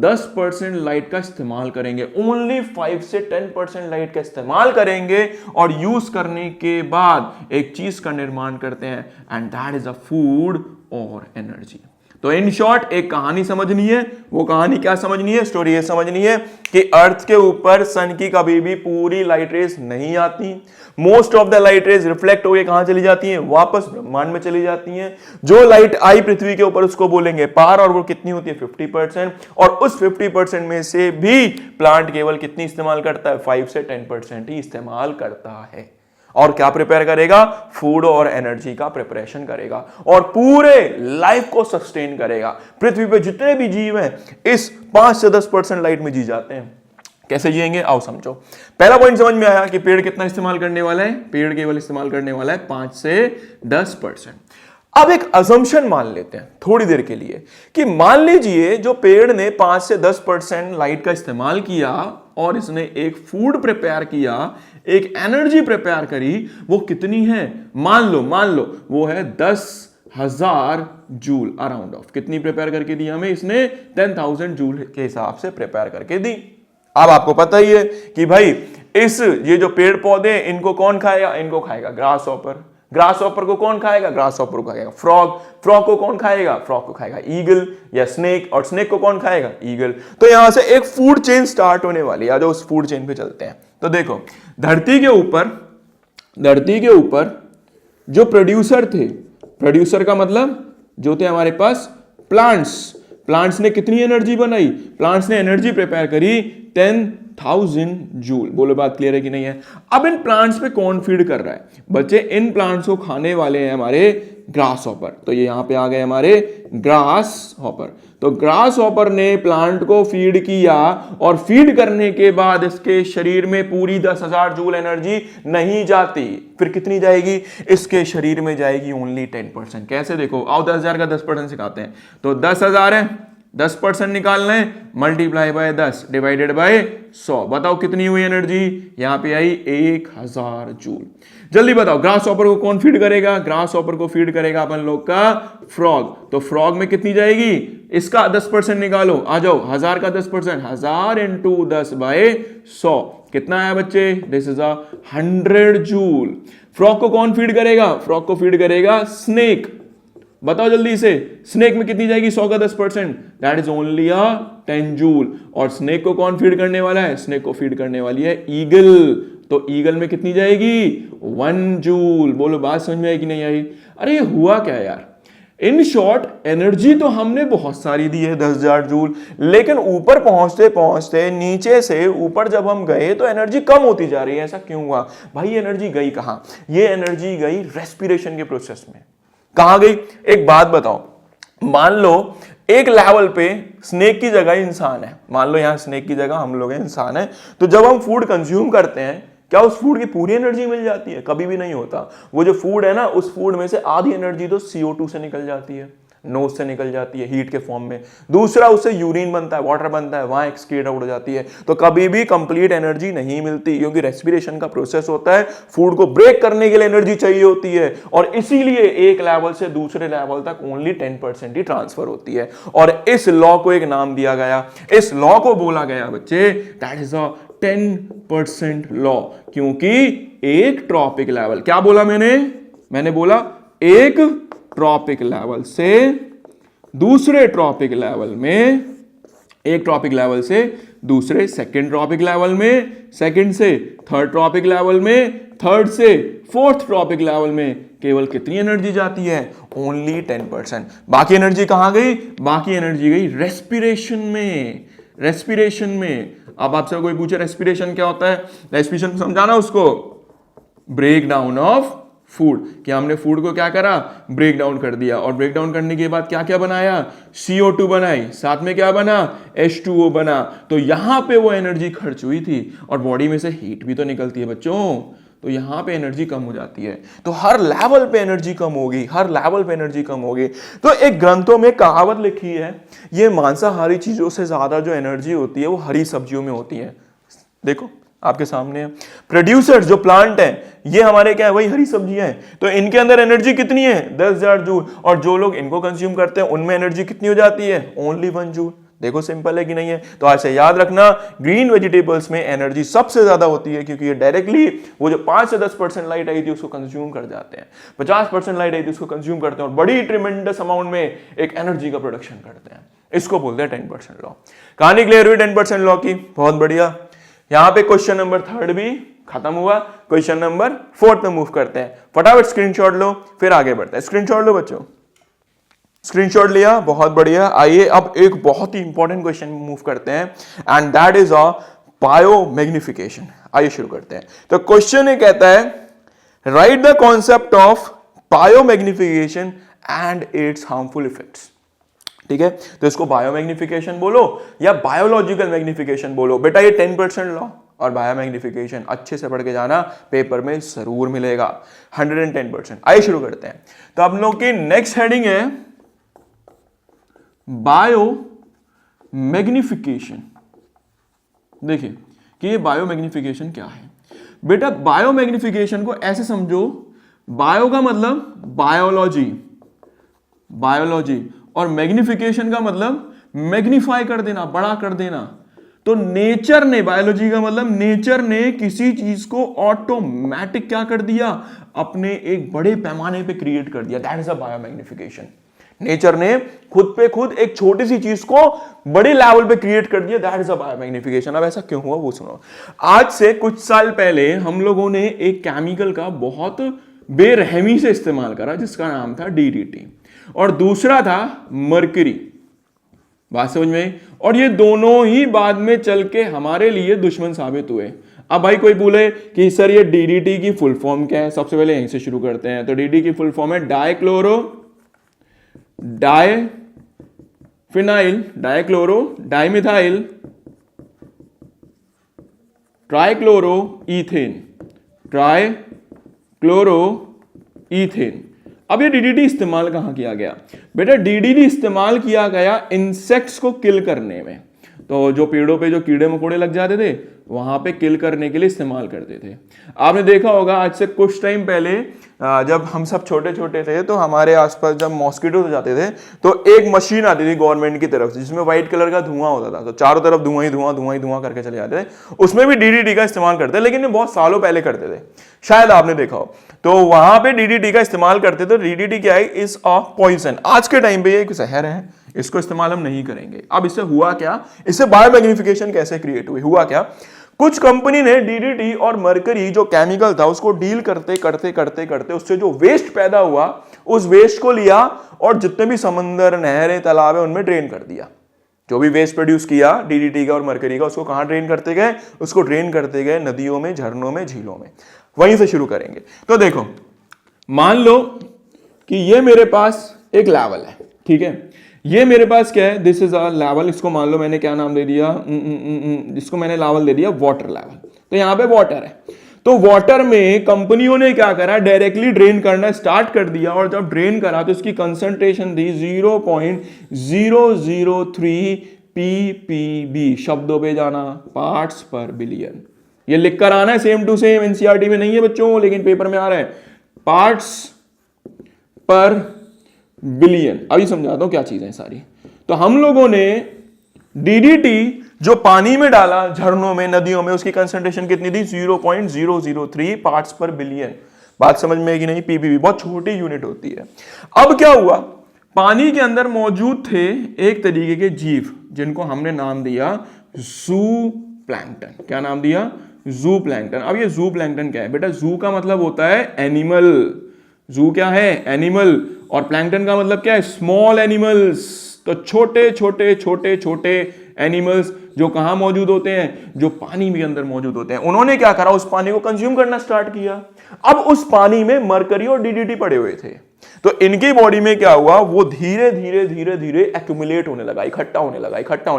10% लाइट का इस्तेमाल करेंगे, ओनली 5 से 10% लाइट का इस्तेमाल करेंगे और यूज करने के बाद एक चीज का निर्माण करते हैं and that is a food और एनर्जी। तो इन शॉर्ट एक कहानी समझनी है। वो कहानी क्या समझनी है? स्टोरी ये समझनी है कि अर्थ के ऊपर सन की कभी भी पूरी लाइट रेज नहीं आती। Most of the light rays reflect होकर कहां चली जाती हैं? वापस ब्रह्मांड में चली जाती हैं। जो लाइट आई पृथ्वी के ऊपर उसको बोलेंगे पार, और वो कितनी होती है? 50%। और उस 50% में से भी प्लांट केवल कितनी इस्तेमाल करता है? 5 से 10% ही इस्तेमाल करता है। और क्या प्रिपेयर करेगा? फूड और एनर्जी का प्रिपरेशन करेगा और पूरे लाइफ को सस्टेन करेगा। पृथ्वी पे जितने भी जीव हैं इस 5 से 10% लाइट में जी जाते हैं। कैसे जिएंगे? आओ समझो। पहला पॉइंट समझ में आया कि पेड़ कितना इस्तेमाल करने वाला है? पेड़ केवल इस्तेमाल करने वाला है 5 से 10%। अब एक अजम्पशन मान लेते हैं थोड़ी देर के लिए कि मान लीजिए जो पेड़ ने 5 से 10% लाइट का इस्तेमाल किया और इसने एक फूड प्रिपेयर किया, एक एनर्जी प्रिपेयर करी, वो कितनी है? मान लो वो है 10,000 जूल अराउंड ऑफ। कितनी प्रिपेयर करके दी हमें? इसने 10,000 जूल के हिसाब से प्रिपेयर करके दी। अब आपको पता ही है कि भाई ये जो पेड़ पौधे इनको कौन खाएगा? इनको खाएगा ग्रास ऑपर। ग्रास ऑपर को कौन खाएगा? ग्रास ऑपर को खाएगा फ्रॉग। फ्रॉग को कौन खाएगा? फ्रॉग को खाएगा ईगल या स्नेक। और स्नेक को कौन खाएगा? ईगल। तो यहां से एक फूड चेन स्टार्ट होने वाली है। जो उस फूड चेन पे चलते हैं तो देखो, धरती के ऊपर जो प्रोड्यूसर थे, प्रोड्यूसर का मतलब जो थे हमारे पास प्लांट्स ने कितनी एनर्जी बनाई? प्लांट्स ने एनर्जी प्रिपेयर करी 10,000 जूल। बोलो बात क्लियर है कि नहीं है? अब इन प्लांट्स पे कौन फीड कर रहा है? बच्चे इन प्लांट्स को खाने वाले हैं हमारे ग्रास हॉपर। तो ये यहां पे आ गए हमारे ग्रास हॉपर। तो ग्रास हॉपर ने प्लांट को फीड किया और फीड करने के बाद इसके शरीर में पूरी 10,000 जूल एनर्जी नहीं जाती। फिर कितनी जाएगी? इसके शरीर में जाएगी ओनली 10%। कैसे? देखो, आओ 10,000 का 10% सिखाते हैं। तो 10,000 है, 10% निकालना है, मल्टीप्लाई बाय 10 डिवाइडेड बाय 100। बताओ कितनी हुई एनर्जी? यहां पे आई 1,000 जूल। जल्दी बताओ, ग्रास हॉपर को कौन फीड करेगा? ग्रास हॉपर को फीड करेगा अपन लोग का फ्रॉग। तो फ्रॉग में कितनी जाएगी? इसका 10% निकालो। आ जाओ, 1000 का 10%, 1000 इंटू 10 बाय 100 कितना आया बच्चे? This is 100 joule. फ्रॉग को कौन फीड करेगा? फ्रॉग को फीड करेगा स्नेक। बताओ जल्दी से, स्नेक में कितनी जाएगी? 100 का 10%, दैट इज ओनली 10 जूल। और स्नेक को कौन फीड करने वाला है? स्नेक को फीड करने वाली है ईगल। तो ईगल में कितनी जाएगी? 1 जूल। बोलो बात समझ में आई कि नहीं आई? अरे ये हुआ क्या यार? इन शॉर्ट एनर्जी तो हमने बहुत सारी दी है 10,000 जूल, लेकिन ऊपर पहुंचते पहुंचते नीचे से ऊपर जब हम गए तो एनर्जी कम होती जा रही है। ऐसा क्यों हुआ? भाई एनर्जी गई कहां? ये एनर्जी गई रेस्पिरेशन के प्रोसेस में। कहां गई? एक बात बताओ, मान लो एक लेवल पे स्नेक की जगह इंसान है। मान लो यहां स्नेक की जगह हम लोग हैं, इंसान है। तो जब हम फूड कंज्यूम करते हैं, क्या उस फूड की पूरी एनर्जी मिल जाती है? कभी भी नहीं होता। वो जो फूड है ना, उस फूड में से आधी एनर्जी तो CO2 से निकल जाती है, नोज से निकल जाती है हीट के फॉर्म में। दूसरा, उससे यूरिन बनता है, वाटर बनता है, वहां एक्सक्रीट आउट हो जाती है। तो कभी भी कंप्लीट एनर्जी नहीं मिलती, क्योंकि रेस्पिरेशन का प्रोसेस होता है। फूड को ब्रेक करने के लिए एनर्जी चाहिए होती है, और इसीलिए एक लेवल से दूसरे लेवल तक ओनली 10% ही ट्रांसफर होती है। और इस लॉ को एक नाम दिया गया, इस लॉ को बोला गया बच्चे, दैट इज 10% लॉ। क्योंकि एक ट्रॉपिक लेवल, क्या बोला मैंने बोला एक ट्रॉपिक लेवल से दूसरे ट्रॉपिक लेवल में, एक ट्रॉपिक लेवल से दूसरे सेकंड ट्रॉपिक लेवल में, सेकंड से थर्ड ट्रॉपिक लेवल में, थर्ड से फोर्थ ट्रॉपिक लेवल में केवल कितनी एनर्जी जाती है? ओनली 10%। बाकी एनर्जी कहां गई? बाकी एनर्जी गई रेस्पिरेशन में। रेस्पिरेशन में। अब आपसे कोई पूछे रेस्पिरेशन क्या होता है? रेस्पिरेशन समझाना उसको, ब्रेक डाउन ऑफ फूड। कि हमने फूड को क्या करा? ब्रेक डाउन कर दिया। और ब्रेक डाउन करने के बाद क्या क्या बनाया? CO2 बनाई, साथ में क्या बना? H2O बना। तो यहां पे वो एनर्जी खर्च हुई थी, और बॉडी में से हीट भी तो निकलती है बच्चों। तो यहां पे एनर्जी कम हो जाती है। तो हर लेवल पे एनर्जी कम होगी, हर लेवल पे एनर्जी कम होगी। तो एक ग्रंथों में कहावत लिखी है, ये मांसाहारी चीजों से ज्यादा जो एनर्जी होती है वो हरी सब्जियों में होती है। देखो आपके सामने है, प्रोड्यूसर्स जो प्लांट है, ये हमारे क्या है? वही हरी सब्जियां हैं। तो इनके अंदर एनर्जी कितनी है? 10,000 जूल। और जो लोग इनको कंज्यूम करते हैं उनमें एनर्जी कितनी हो जाती है? Only 1 joule. देखो सिंपल है कि नहीं है। तो आज से याद रखना, ग्रीन वेजिटेबल्स में एनर्जी सबसे ज्यादा होती है, क्योंकि ये डायरेक्टली वो जो 5 से 10% लाइट आई थी उसको कंज्यूम कर जाते हैं, 50% लाइट आई थी उसको कंज्यूम करते हैं और बड़ी ट्रिमेंडस अमाउंट में एक एनर्जी का प्रोडक्शन करते हैं। इसको बोलते हैं 10% लॉ। कहानी क्लियर हुई 10% लॉ की? बहुत बढ़िया। यहां पे क्वेश्चन नंबर 3 भी खत्म हुआ। क्वेश्चन नंबर 4 में मूव करते हैं। फटाफट स्क्रीनशॉट लो, फिर आगे बढ़ते हैं। स्क्रीनशॉट लो बच्चों, स्क्रीनशॉट लिया, बहुत बढ़िया। आइए अब एक बहुत ही इंपॉर्टेंट क्वेश्चन मूव करते हैं and that is a biomagnification. आइए शुरू करते हैं। तो क्वेश्चन ये कहता है, write the concept of biomagnification and it's harmful effects. ठीक है, तो इसको बायोमैग्निफिकेशन बोलो या बायोलॉजिकल मैग्निफिकेशन बोलो। बेटा ये 10% लॉ और बायोमैग्निफिकेशन अच्छे से पढ़ के जाना, पेपर में जरूर मिलेगा 110%। आइए शुरू करते हैं। तो आप लोग की नेक्स्ट हेडिंग है बायो मैग्निफिकेशन। देखिए कि ये बायो मैग्निफिकेशन क्या है। बेटा बायो मैग्निफिकेशन को ऐसे समझो, बायो का मतलब बायोलॉजी, बायोलॉजी, और मैग्निफिकेशन का मतलब मैग्नीफाई कर देना, बड़ा कर देना। तो नेचर ने, बायोलॉजी का मतलब नेचर ने किसी चीज को ऑटोमेटिक क्या कर दिया, अपने एक बड़े पैमाने पे क्रिएट कर दिया। That is a bio magnification. Nature ने खुद पे खुद एक छोटी सी चीज को बड़े लेवल पे क्रिएट कर दिया। That is a bio magnification. अब ऐसा क्यों हुआ वो सुनो। आज से कुछ साल पहले हम लोगों ने एक केमिकल का बहुत बेरहमी से इस्तेमाल करा जिसका नाम था डीडीटी, और दूसरा था मरकरी। बात समझ में? और ये दोनों ही बाद में चल के हमारे लिए दुश्मन साबित हुए। अब भाई कोई बोले कि सर ये डीडीटी की फुल फॉर्म क्या है, सबसे पहले यहीं से शुरू करते हैं। तो डीडीटी की फुल फॉर्म है डाइक्लोरो डाइमिथाइल ट्राइक्लोरो ईथेन। अब ये डीडीटी इस्तेमाल कहां किया गया? बेटा डीडीटी इस्तेमाल किया गया इंसेक्ट्स को किल करने में। तो जो पेड़ों पे जो कीड़े मकोड़े लग जाते थे वहां पे किल करने के लिए इस्तेमाल करते थे। आपने देखा होगा आज से कुछ टाइम पहले जब हम सब छोटे छोटे थे तो हमारे आसपास जब मॉस्किटो हो जाते थे तो एक मशीन आती थी गवर्नमेंट की तरफ से जिसमें व्हाइट कलर का धुआं होता था। तो चारों तरफ धुआं ही धुआं करके चले जाते थे। उसमें भी डीडीटी का इस्तेमाल करते थे, लेकिन ये बहुत सालों पहले करते थे, शायद आपने देखा हो। तो वहां पे डीडीटी का इस्तेमाल करते थे। डीडीटी क्या है? Is a poison. आज के टाइम पे ये एक जहर है, इसको इस्तेमाल हम नहीं करेंगे। अब इससे हुआ क्या, इससे बायोमैग्निफिकेशन कैसे क्रिएट हुई? हुआ क्या, कुछ कंपनी ने डीडीटी और मरकरी जो केमिकल था उसको डील करते करते करते करते उससे जो वेस्ट पैदा हुआ उस वेस्ट को लिया और जितने भी समंदर, नहरें, तालाब है उनमें ड्रेन कर दिया। जो भी वेस्ट प्रोड्यूस किया डीडीटी का और मरकरी का उसको कहां ड्रेन करते गए? उसको ड्रेन करते गए नदियों में, झरनों में, झीलों में। वहीं से शुरू करेंगे। तो देखो मान लो कि ये मेरे पास एक लेवल है, ठीक है, ये मेरे पास क्या है, दिस इज अ लेवल। इसको मान लो मैंने क्या नाम दे दिया, इसको मैंने लेवल दे दिया वाटर लेवल। तो यहां पे वाटर है। तो वाटर में कंपनियों ने क्या करा, डायरेक्टली ड्रेन करना स्टार्ट कर दिया। और जब ड्रेन करा तो इसकी कंसंट्रेशन थी 0.003 ppb। शब्दों पे जाना, पार्ट्स पर बिलियन। ये लिख कर आना है सेम टू सेम, एनसीईआरटी में नहीं है बच्चों, लेकिन पेपर में आ रहा है, पार्ट्स पर बिलियन। अभी समझाता हूं क्या चीजें हैं सारी। तो हम लोगों ने डीडीटी जो पानी में डाला, झरनों में, नदियों में, उसकी कंसंट्रेशन कितनी थी? 0.003 पार्ट्स पर बिलियन। बात समझ में है कि नहीं? पीपीबी बहुत छोटी यूनिट होती है। अब क्या हुआ, पानी के अंदर मौजूद थे एक तरीके के जीव जिनको हमने नाम दिया जू प्लैंकटन। क्या नाम दिया? जू प्लैंकटन। अब ये जू प्लैंकटन क्या है? बेटा जू का मतलब होता है एनिमल। जू क्या है? एनिमल। और प्लैंकटन का मतलब क्या है? Small animals. तो छोटे छोटे छोटे छोटे एनिमल्स जो कहां मौजूद होते हैं? जो पानी के अंदर मौजूद होते हैं। उन्होंने क्या करा, उस पानी को कंज्यूम करना स्टार्ट किया। अब उस पानी में मरकरी और डीडीटी पड़े हुए थे। तो इनकी बॉडी में क्या हुआ, वो धीरे धीरे धीरे धीरे एक्यूमुलेट होने लगा, इकट्ठा होने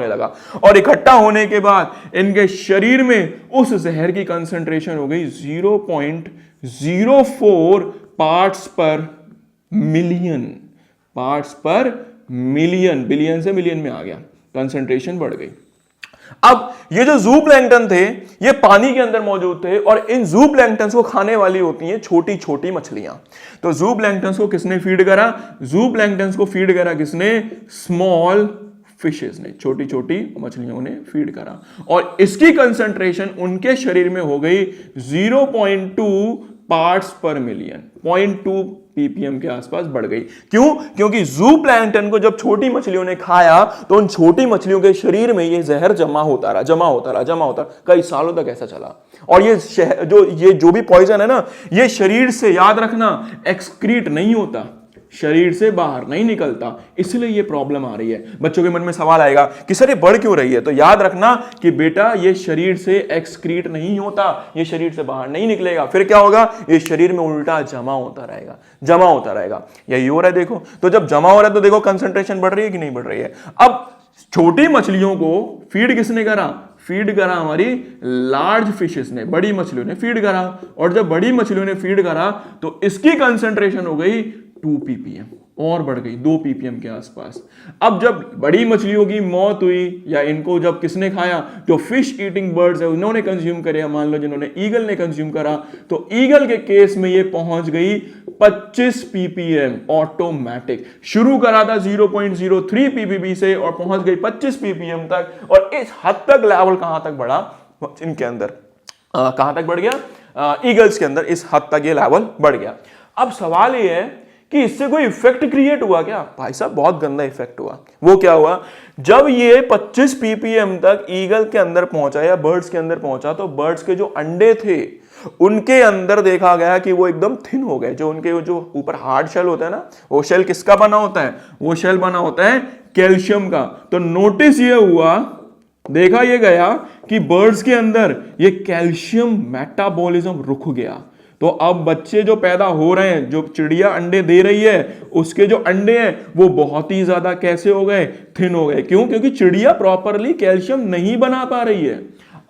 लगा। और इकट्ठा होने के बाद इनके शरीर में उस जहर की कंसंट्रेशन हो गई 0.04 पार्ट्स पर मिलियन। पार्ट्स पर मिलियन, बिलियन से मिलियन में आ गया, कंसंट्रेशन बढ़ गई। अब ये जो जू प्लैंकटन थे ये पानी के अंदर मौजूद थे और इन जू प्लैंकटन्स को खाने वाली होती हैं छोटी छोटी मछलियां। तो जू प्लैंकटन्स को किसने फीड करा? जू प्लैंकटन्स को फीड करा किसने? स्मॉल फिशेस ने, छोटी छोटी मछलियों ने फीड करा और इसकी कंसंट्रेशन उनके शरीर में हो गई 0.2 पार्ट्स पर मिलियन, 0.2 ppm के आसपास बढ़ गई। क्यों? क्योंकि जू प्लैंकटन को जब छोटी मछलियों ने खाया तो उन छोटी मछलियों के शरीर में ये जहर जमा होता रहा, कई सालों तक ऐसा चला। और ये जो भी पॉइजन है ना, ये शरीर से, याद रखना, एक्सक्रीट नहीं होता, शरीर से बाहर नहीं निकलता, इसलिए ये प्रॉब्लम आ रही है। बच्चों के मन में सवाल आएगा कि सर ये बढ़ क्यों रही है? तो याद रखना कि बेटा ये शरीर से एक्सक्रीट नहीं होता, ये शरीर से बाहर नहीं निकलेगा, फिर क्या होगा? ये शरीर में उल्टा जमा होता रहेगा। यही हो रहा है, देखो। तो जब जमा हो रहा है तो देखो कंसंट्रेशन बढ़ रही है कि नहीं बढ़ रही है। अब छोटी मछलियों को फीड किसने करा? फीड करा हमारी लार्ज फिशेस ने, बड़ी मछलियों ने फीड करा। और जब बड़ी मछलियों ने फीड करा तो इसकी कंसंट्रेशन हो गई 2 ppm, और बढ़ गई 2 ppm के आसपास। अब जब बड़ी मछलियों की मौत हुई, या इनको जब किसने खाया? जो फिश ईटिंग बर्ड्स है उन्होंने कंज्यूम करे, मान लो जिन्होंने ईगल ने कंज्यूम करा, तो ईगल के केस में ये पहुंच गई 25 ppm ऑटोमेटिक। शुरू करा था 0.03 ppb से और पहुंच गई 25 ppm तक। और इस हद तक लेवल कहां तक बढ़ा? इनके अंदर कहां तक बढ़ गया? ईगल्स के अंदर इस हद तक ये लेवल बढ़ गया। अब सवाल ये है कि इससे कोई इफेक्ट क्रिएट हुआ क्या? भाई साहब बहुत गंदा इफेक्ट हुआ। वो क्या हुआ? जब ये 25 ppm तक ईगल के अंदर पहुंचा या बर्ड्स के अंदर पहुंचा, तो बर्ड्स के जो अंडे थे उनके अंदर देखा गया कि वो एकदम थिन हो गए। जो उनके जो ऊपर हार्ड शेल होता है ना, वो शेल किसका बना होता है? वो शेल बना होता है कैल्शियम का। तो नोटिस ये हुआ, देखा ये गया कि बर्ड्स के अंदर ये कैल्शियम मेटाबॉलिज्म रुक गया। तो अब बच्चे जो पैदा हो रहे हैं, जो चिड़िया अंडे दे रही है, उसके जो अंडे हैं वो बहुत ही ज्यादा कैसे हो गए? थिन हो गए। क्यों? क्योंकि चिड़िया प्रॉपरली कैल्शियम नहीं बना पा रही है।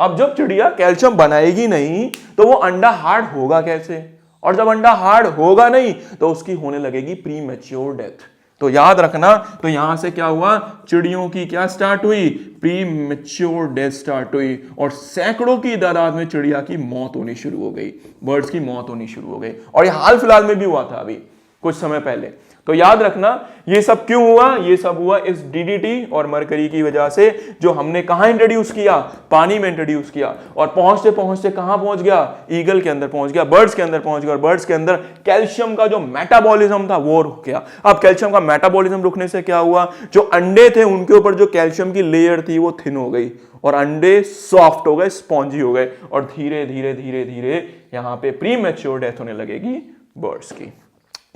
अब जब चिड़िया कैल्शियम बनाएगी नहीं तो वो अंडा हार्ड होगा कैसे? और जब अंडा हार्ड होगा नहीं तो उसकी होने लगेगी प्रीमैच्योर डेथ। तो याद रखना, तो यहां से क्या हुआ? चिड़ियों की क्या स्टार्ट हुई? प्रीमैच्योर डेथ स्टार्ट हुई और सैकड़ों की तादाद में चिड़िया की मौत होनी शुरू हो गई, बर्ड्स की मौत होनी शुरू हो गई। और ये हाल फिलहाल में भी हुआ था, अभी कुछ समय पहले। तो याद रखना ये सब क्यों हुआ? ये सब हुआ इस डीडीटी और मरकरी की वजह से, जो हमने कहां इंट्रोड्यूस किया? पानी में इंट्रोड्यूस किया। और पहुंचते पहुंचते कहां पहुंच गया? ईगल के अंदर पहुंच गया, बर्ड्स के अंदर पहुंच गया। और बर्ड्स के अंदर कैल्शियम का जो मेटाबॉलिज्म था वो रुक गया। अब कैल्शियम का मेटाबॉलिज्म रुकने से क्या हुआ? जो अंडे थे उनके ऊपर जो कैल्शियम की लेयर थी वो थिन हो गई और अंडे सॉफ्ट हो गए, स्पॉन्जी हो गए। और धीरे धीरे धीरे धीरे यहां पे प्रीमैच्योर डेथ होने लगेगी बर्ड्स की।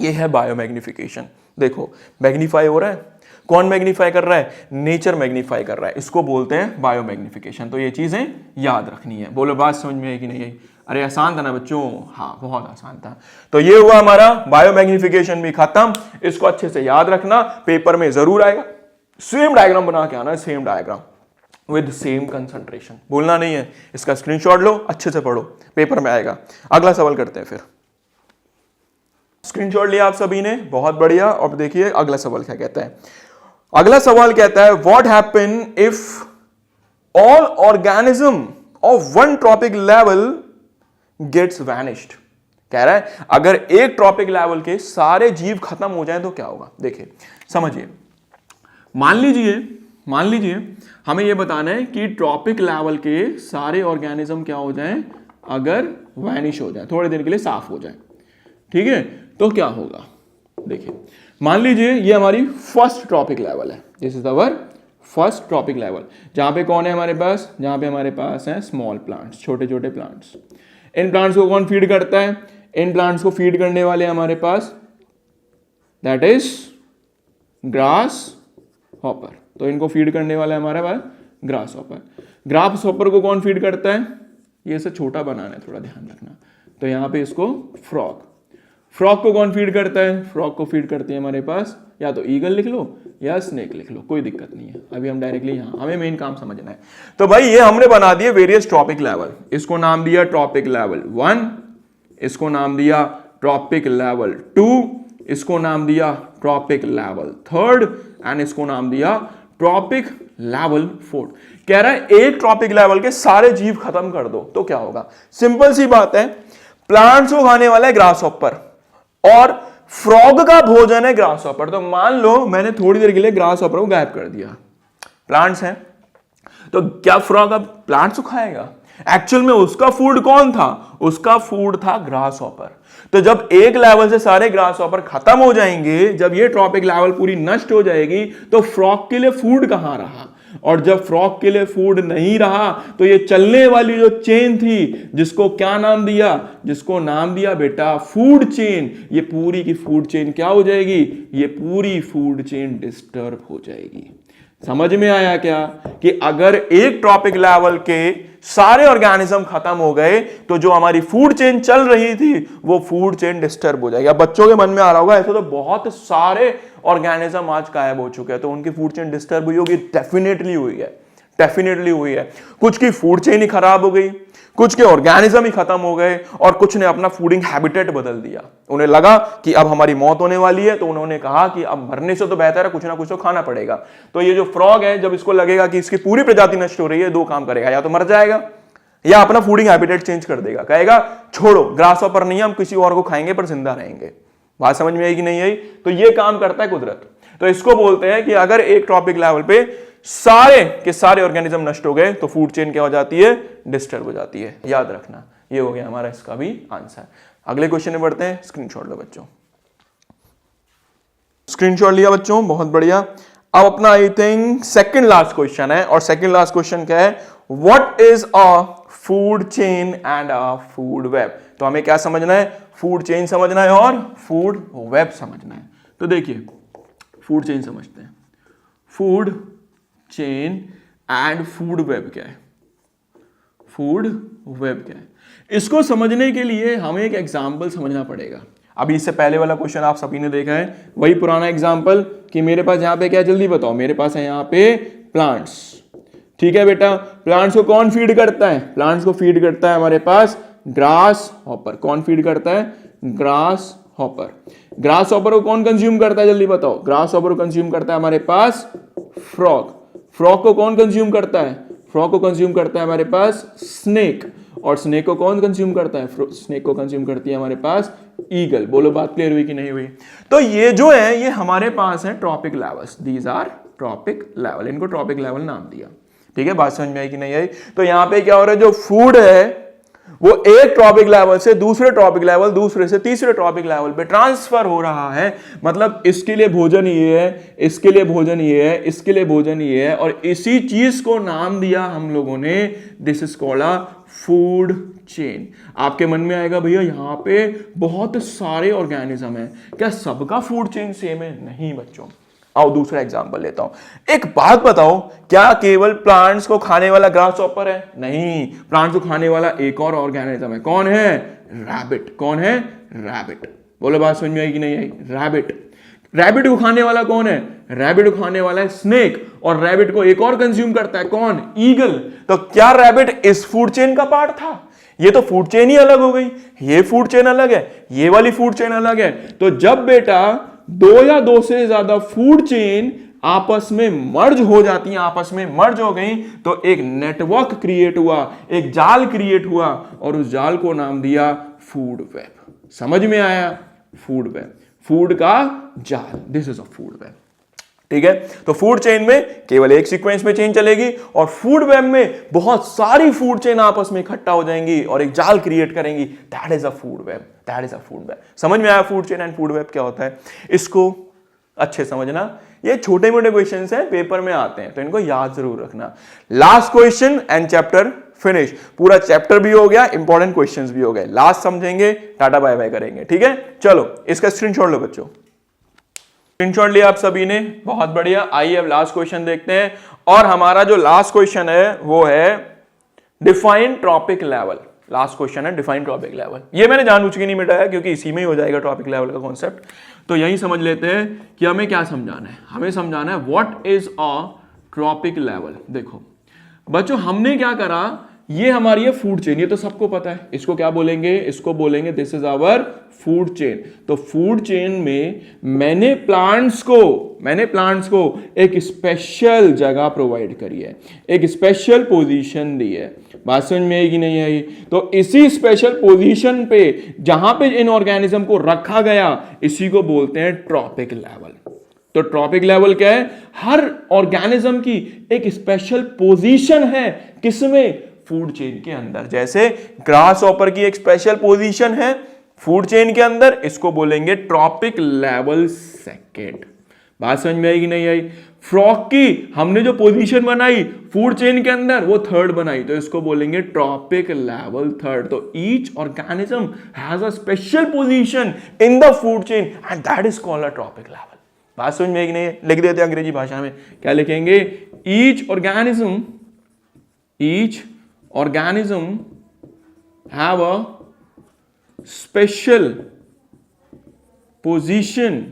ये है बायोमैग्निफिकेशन। देखो मैग्नीफाई हो रहा है, कौन मैग्नीफाई कर रहा है? नेचर मैग्नीफाई कर रहा है, इसको बोलते हैं बायोमैग्निफिकेशन। तो ये चीजें याद रखनी है। बोलो बात समझ में आई कि नहीं आई? अरे आसान था ना बच्चों? हाँ बहुत आसान था। तो ये हुआ हमारा बायोमैग्निफिकेशन भी खत्म। इसको अच्छे से याद रखना, पेपर में जरूर आएगा। सेम डायग्राम बना के आना, same diagram with same concentration, बोलना नहीं है। इसका स्क्रीनशॉट लो, अच्छे से पढ़ो, पेपर में आएगा। अगला सवाल करते हैं फिर। स्क्रीनशॉट लिया आप सभी ने, बहुत बढ़िया। अब देखिए अगला सवाल क्या कहता है। अगला सवाल कहता है what happen if all organism of one trophic level gets vanished. कह रहा है अगर एक ट्रॉपिक लेवल के सारे जीव खत्म हो जाएं तो क्या होगा? देखिए समझिए, मान लीजिए हमें यह बताना है कि ट्रॉपिक लेवल के सारे ऑर्गेनिज्म क्या हो जाएं अगर वैनिश हो जाए, थोड़ी देर के लिए साफ हो जाए, ठीक है, तो क्या होगा? देखिए मान लीजिए ये हमारी फर्स्ट ट्रॉपिक लेवल है, this is our first trophic level, जहां पे कौन है हमारे पास? जहां पे हमारे पास है स्मॉल प्लांट्स, छोटे छोटे प्लांट्स। इन प्लांट्स को कौन फीड करता है? इन प्लांट्स को फीड करने वाले हमारे पास दैट इज ग्रास हॉपर। तो इनको फीड करने वाला है हमारे पास ग्रास हॉपर। ग्रास हॉपर को कौन फीड करता है? ये से छोटा बनाना है, थोड़ा ध्यान रखना। तो यहां पे इसको फ्रॉग। फ्रॉग को कौन फीड करता है? फ्रॉग को फीड करती है हमारे पास या तो ईगल लिख लो या स्नेक लिख लो, कोई दिक्कत नहीं है। अभी हम डायरेक्टली यहां, हमें मेन काम समझना है। तो भाई ये हमने बना दिए वेरियस ट्रॉपिक लेवल। इसको नाम दिया ट्रॉपिक लेवल 1, इसको नाम दिया ट्रॉपिक लेवल 2, इसको नाम दिया ट्रॉपिक लेवल 3 एंड इसको नाम दिया ट्रॉपिक लेवल 4। कह रहा है एक ट्रॉपिक लेवल के सारे जीव खत्म कर दो तो क्या होगा? सिंपल सी बात है, प्लांट्स को खाने वाला है ग्रास हॉपर और फ्रॉग का भोजन है ग्रास हॉपर। तो मान लो मैंने थोड़ी देर के लिए ग्रास हॉपर को गायब कर दिया, प्लांट्स हैं, तो क्या फ्रॉग अब प्लांट्स को खाएगा? एक्चुअल में उसका फूड कौन था? उसका फूड था ग्रास हॉपर। तो जब एक लेवल से सारे ग्रास हॉपर खत्म हो जाएंगे, जब ये ट्रॉपिक लेवल पूरी नष्ट हो जाएगी, तो फ्रॉग के लिए फूड कहां रहा? और जब फ्रॉग के लिए फूड नहीं रहा, तो ये चलने वाली जो चेन थी, जिसको क्या नाम दिया? जिसको नाम दिया बेटा फूड चेन, ये पूरी की फूड चेन क्या हो जाएगी? ये पूरी फूड चेन डिस्टर्ब हो जाएगी। समझ में आया क्या कि अगर एक ट्रॉपिक लेवल के सारे ऑर्गेनिज्म खत्म हो गए, तो जो हमारी फूड चेन चल रही थी वो फूड चेन डिस्टर्ब हो जाएगी। अब बच्चों के मन में आ रहा होगा ऐसे तो बहुत सारे ऑर्गेनिज्म आज गायब हो चुके हैं, तो उनकी फूड चेन डिस्टर्ब हुई होगी। डेफिनेटली हुई है, डेफिनेटली हुई है। कुछ की फूड चेन ही खराब हो गई, कुछ के ऑर्गेनिज्म ही खत्म हो गए, और कुछ ने अपना फूडिंग हैबिटेट बदल दिया। उन्हें लगा कि अब हमारी मौत होने वाली है, तो उन्होंने कहा कि अब मरने से तो बेहतर है कुछ ना कुछ तो खाना पड़ेगा। तो ये जो फ्रॉग है, जब इसको लगेगा कि इसकी पूरी प्रजाति नष्ट हो रही है, दो काम करेगा, या तो मर जाएगा या अपना फूडिंग हैबिटेट चेंज कर देगा, कहेगा छोड़ो ग्रास हॉपर नहीं, हम किसी और को खाएंगे पर जिंदा रहेंगे। बात समझ में आई कि नहीं आई? तो ये काम करता है कुदरत। तो इसको बोलते हैं कि अगर एक ट्रॉपिक लेवल पे सारे के सारे ऑर्गेनिज्म नष्ट हो गए, तो फूड चेन क्या हो जाती है? डिस्टर्ब हो जाती है। याद रखना, ये हो गया हमारा इसका भी आंसर। अगले क्वेश्चन में बढ़ते हैं। स्क्रीनशॉट लो बच्चों, स्क्रीनशॉट लिया बच्चों, बहुत बढ़िया। अब अपना I think second last question है, और सेकंड लास्ट क्वेश्चन क्या है? What is a food chain and a food web? तो हमें क्या समझना है? फूड चेन समझना है और फूड वेब समझना है। तो देखिए, फूड चेन समझते हैं। Food chain and food web क्या है? फूड वेब क्या है? इसको समझने के लिए हमें एक एग्जाम्पल समझना पड़ेगा। अभी इससे पहले वाला क्वेश्चन आप सभी ने देखा है, वही पुराना एग्जाम्पल कि मेरे पास यहां पे क्या, जल्दी बताओ, मेरे पास है यहां पे प्लांट्स। ठीक है बेटा, प्लांट्स को कौन फीड करता है? प्लांट्स को फीड करता है हमारे पास ग्रास हॉपर। कौन फीड करता है? Grass hopper. ग्रास हॉपर को कौन कंज्यूम करता है? जल्दी बताओ। ग्रास हॉपर को कंज्यूम करता है हमारे पास फ्रॉग। फ्रॉग को कौन कंज्यूम करता है? फ्रॉग को कंज्यूम करता है हमारे पास स्नेक। और स्नेक को कौन कंज्यूम करता है? स्नेक को कंज्यूम करती है हमारे पास ईगल। बोलो बात क्लियर हुई कि नहीं हुई? तो ये जो है, ये हमारे पास है trophic levels. These are trophic level, इनको ट्रॉपिक लेवल नाम दिया। ठीक है, बात समझ में आई कि नहीं आई? तो यहां पे क्या हो रहा है, जो फूड है वो एक ट्रॉपिक लेवल से दूसरे ट्रॉपिक लेवल, दूसरे से तीसरे ट्रॉपिक लेवल पे ट्रांसफर हो रहा है। मतलब इसके लिए भोजन ये है, इसके लिए भोजन ये है, इसके लिए भोजन ये है, और इसी चीज को नाम दिया हम लोगों ने, this is called a food chain. आपके मन में आएगा भैया यहां पे बहुत सारे ऑर्गेनिज्म है, क्या सबका फूड चेन सेम है? नहीं बच्चों। आओ दूसरा एग्जांपल लेता हूं। एक बात बताओ, क्या केवल प्लांट्स को खाने वाला ग्रास हॉपर है? नहीं, प्लांट्स को खाने वाला एक और ऑर्गेनिज्म है। कौन है? रैबिट। कौन है? रैबिट। बोलो बात समझ में आई कि नहीं आई? रैबिट। रैबिट को खाने वाला कौन है? रैबिट को खाने वाला है स्नेक, और रैबिट को एक और कंज्यूम करता है कौन? ईगल। तो क्या रैबिट इस फूड चेन का पार्ट था? ये तो फूड चेन ही अलग हो गई, ये फूड चेन अलग है, ये वाली फूड चेन अलग है। तो जब बेटा दो या दो से ज्यादा फूड चेन आपस में मर्ज हो जाती हैं, आपस में मर्ज हो गई, तो एक नेटवर्क क्रिएट हुआ, एक जाल क्रिएट हुआ, और उस जाल को नाम दिया फूड वेब। समझ में आया? फूड वेब, फूड का जाल, this is a food web. ठीक है, तो फूड चेन में केवल एक सीक्वेंस में चेन चलेगी, और फूड वेब में बहुत सारी फूड चेन आपस में इकट्ठा हो जाएंगी और एक जाल क्रिएट करेंगी। That is a food web, that is a food web. समझ में आया food chain and food web क्या होता है? इसको अच्छे समझना, ये छोटे मोटे क्वेश्चंस हैं, पेपर में आते हैं, तो इनको याद जरूर रखना। Last question and chapter finish. पूरा चैप्टर भी हो गया, इंपॉर्टेंट क्वेश्चंस भी हो गए। लास्ट समझेंगे, टाटा बाय बाय करेंगे। ठीक है, चलो इसका स्क्रीनशॉट लो बच्चों। स्क्रीनशॉट लिया आप सभी ने, बहुत बढ़िया। आइए अब लास्ट क्वेश्चन देखते हैं, और हमारा जो लास्ट क्वेश्चन है वो है define trophic level. Last question है डिफाइन ट्रॉपिक लेवल। ये मैंने जानबूझ के नहीं मिटाया, क्योंकि इसी में ही हो जाएगा ट्रॉपिक लेवल का कॉन्सेप्ट। तो यही समझ लेते हैं कि हमें क्या समझाना है। हमें समझाना है what is a trophic level. देखो बच्चों, हमने क्या करा, ये हमारी है फूड चेन, ये तो सबको पता है। इसको क्या बोलेंगे? इसको बोलेंगे this is our food chain. तो फूड चेन में मैंने प्लांट्स को एक स्पेशल जगह प्रोवाइड करी है, एक स्पेशल पोजीशन दी है। बात समझ में आई कि नहीं आई? तो इसी स्पेशल पोजीशन पे जहां पे इन ऑर्गेनिज्म को रखा गया, इसी को बोलते हैं ट्रॉपिक लेवल। तो ट्रॉपिक लेवल क्या है? हर ऑर्गेनिज्म की एक स्पेशल पोजीशन है, किसमें? फूड चेन के अंदर। जैसे ग्रास हॉपर की एक स्पेशल पोजीशन है फूड चेन के अंदर, इसको बोलेंगे ट्रॉपिक लेवल सेकेंड। बात समझ में आई कि नहीं आई? फ्रॉग की हमने जो पोजीशन बनाई फूड चेन के अंदर वो थर्ड बनाई, तो इसको बोलेंगे ट्रॉपिक लेवल थर्ड। तो each organism has a special position in the food chain and that is called a trophic level. बात समझ में आई कि नहीं? लिख देते हैं अंग्रेजी भाषा में, क्या लिखेंगे? Each organism have a special position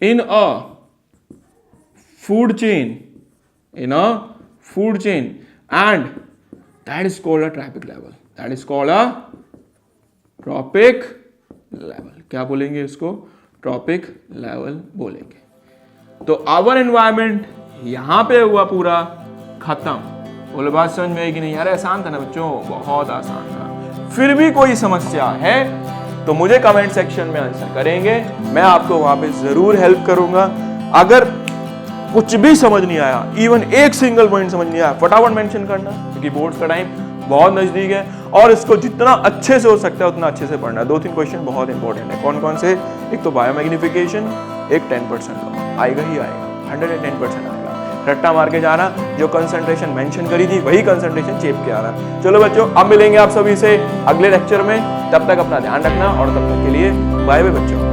in a food chain and that is called a tropic level. क्या बोलेंगे इसको? ट्रॉपिक लेवल बोलेंगे। तो आवर एनवायरमेंट यहां पे हुआ पूरा खत्म। बोले बात समझ में आई कि नहीं? यार आसान था ना बच्चों, बहुत आसान था। फिर भी कोई समस्या है तो मुझे कमेंट सेक्शन में आंसर करेंगे, मैं आपको वहां पे जरूर हेल्प करूंगा। अगर कुछ भी समझ नहीं आया, इवन एक सिंगल पॉइंट समझ नहीं आया, फटाफट मेंशन करना, क्योंकि बोर्ड्स का टाइम बहुत नजदीक है और इसको जितना अच्छे से हो सकता है उतना अच्छे से पढ़ना है। 2-3 क्वेश्चन बहुत इंपॉर्टेंट है। कौन कौन से? एक तो बायोमैग्निफिकेशन, एक 10% लॉ, आएगा ही आएगा, 110% आएगा। रट्टा मार के जाना, जो कंसंट्रेशन मेंशन करी थी वही कंसंट्रेशन चेप के आना। चलो बच्चों, अब मिलेंगे आप सभी से अगले लेक्चर में, तब तक अपना ध्यान रखना और तब तक के लिए बाय बाय बच्चों।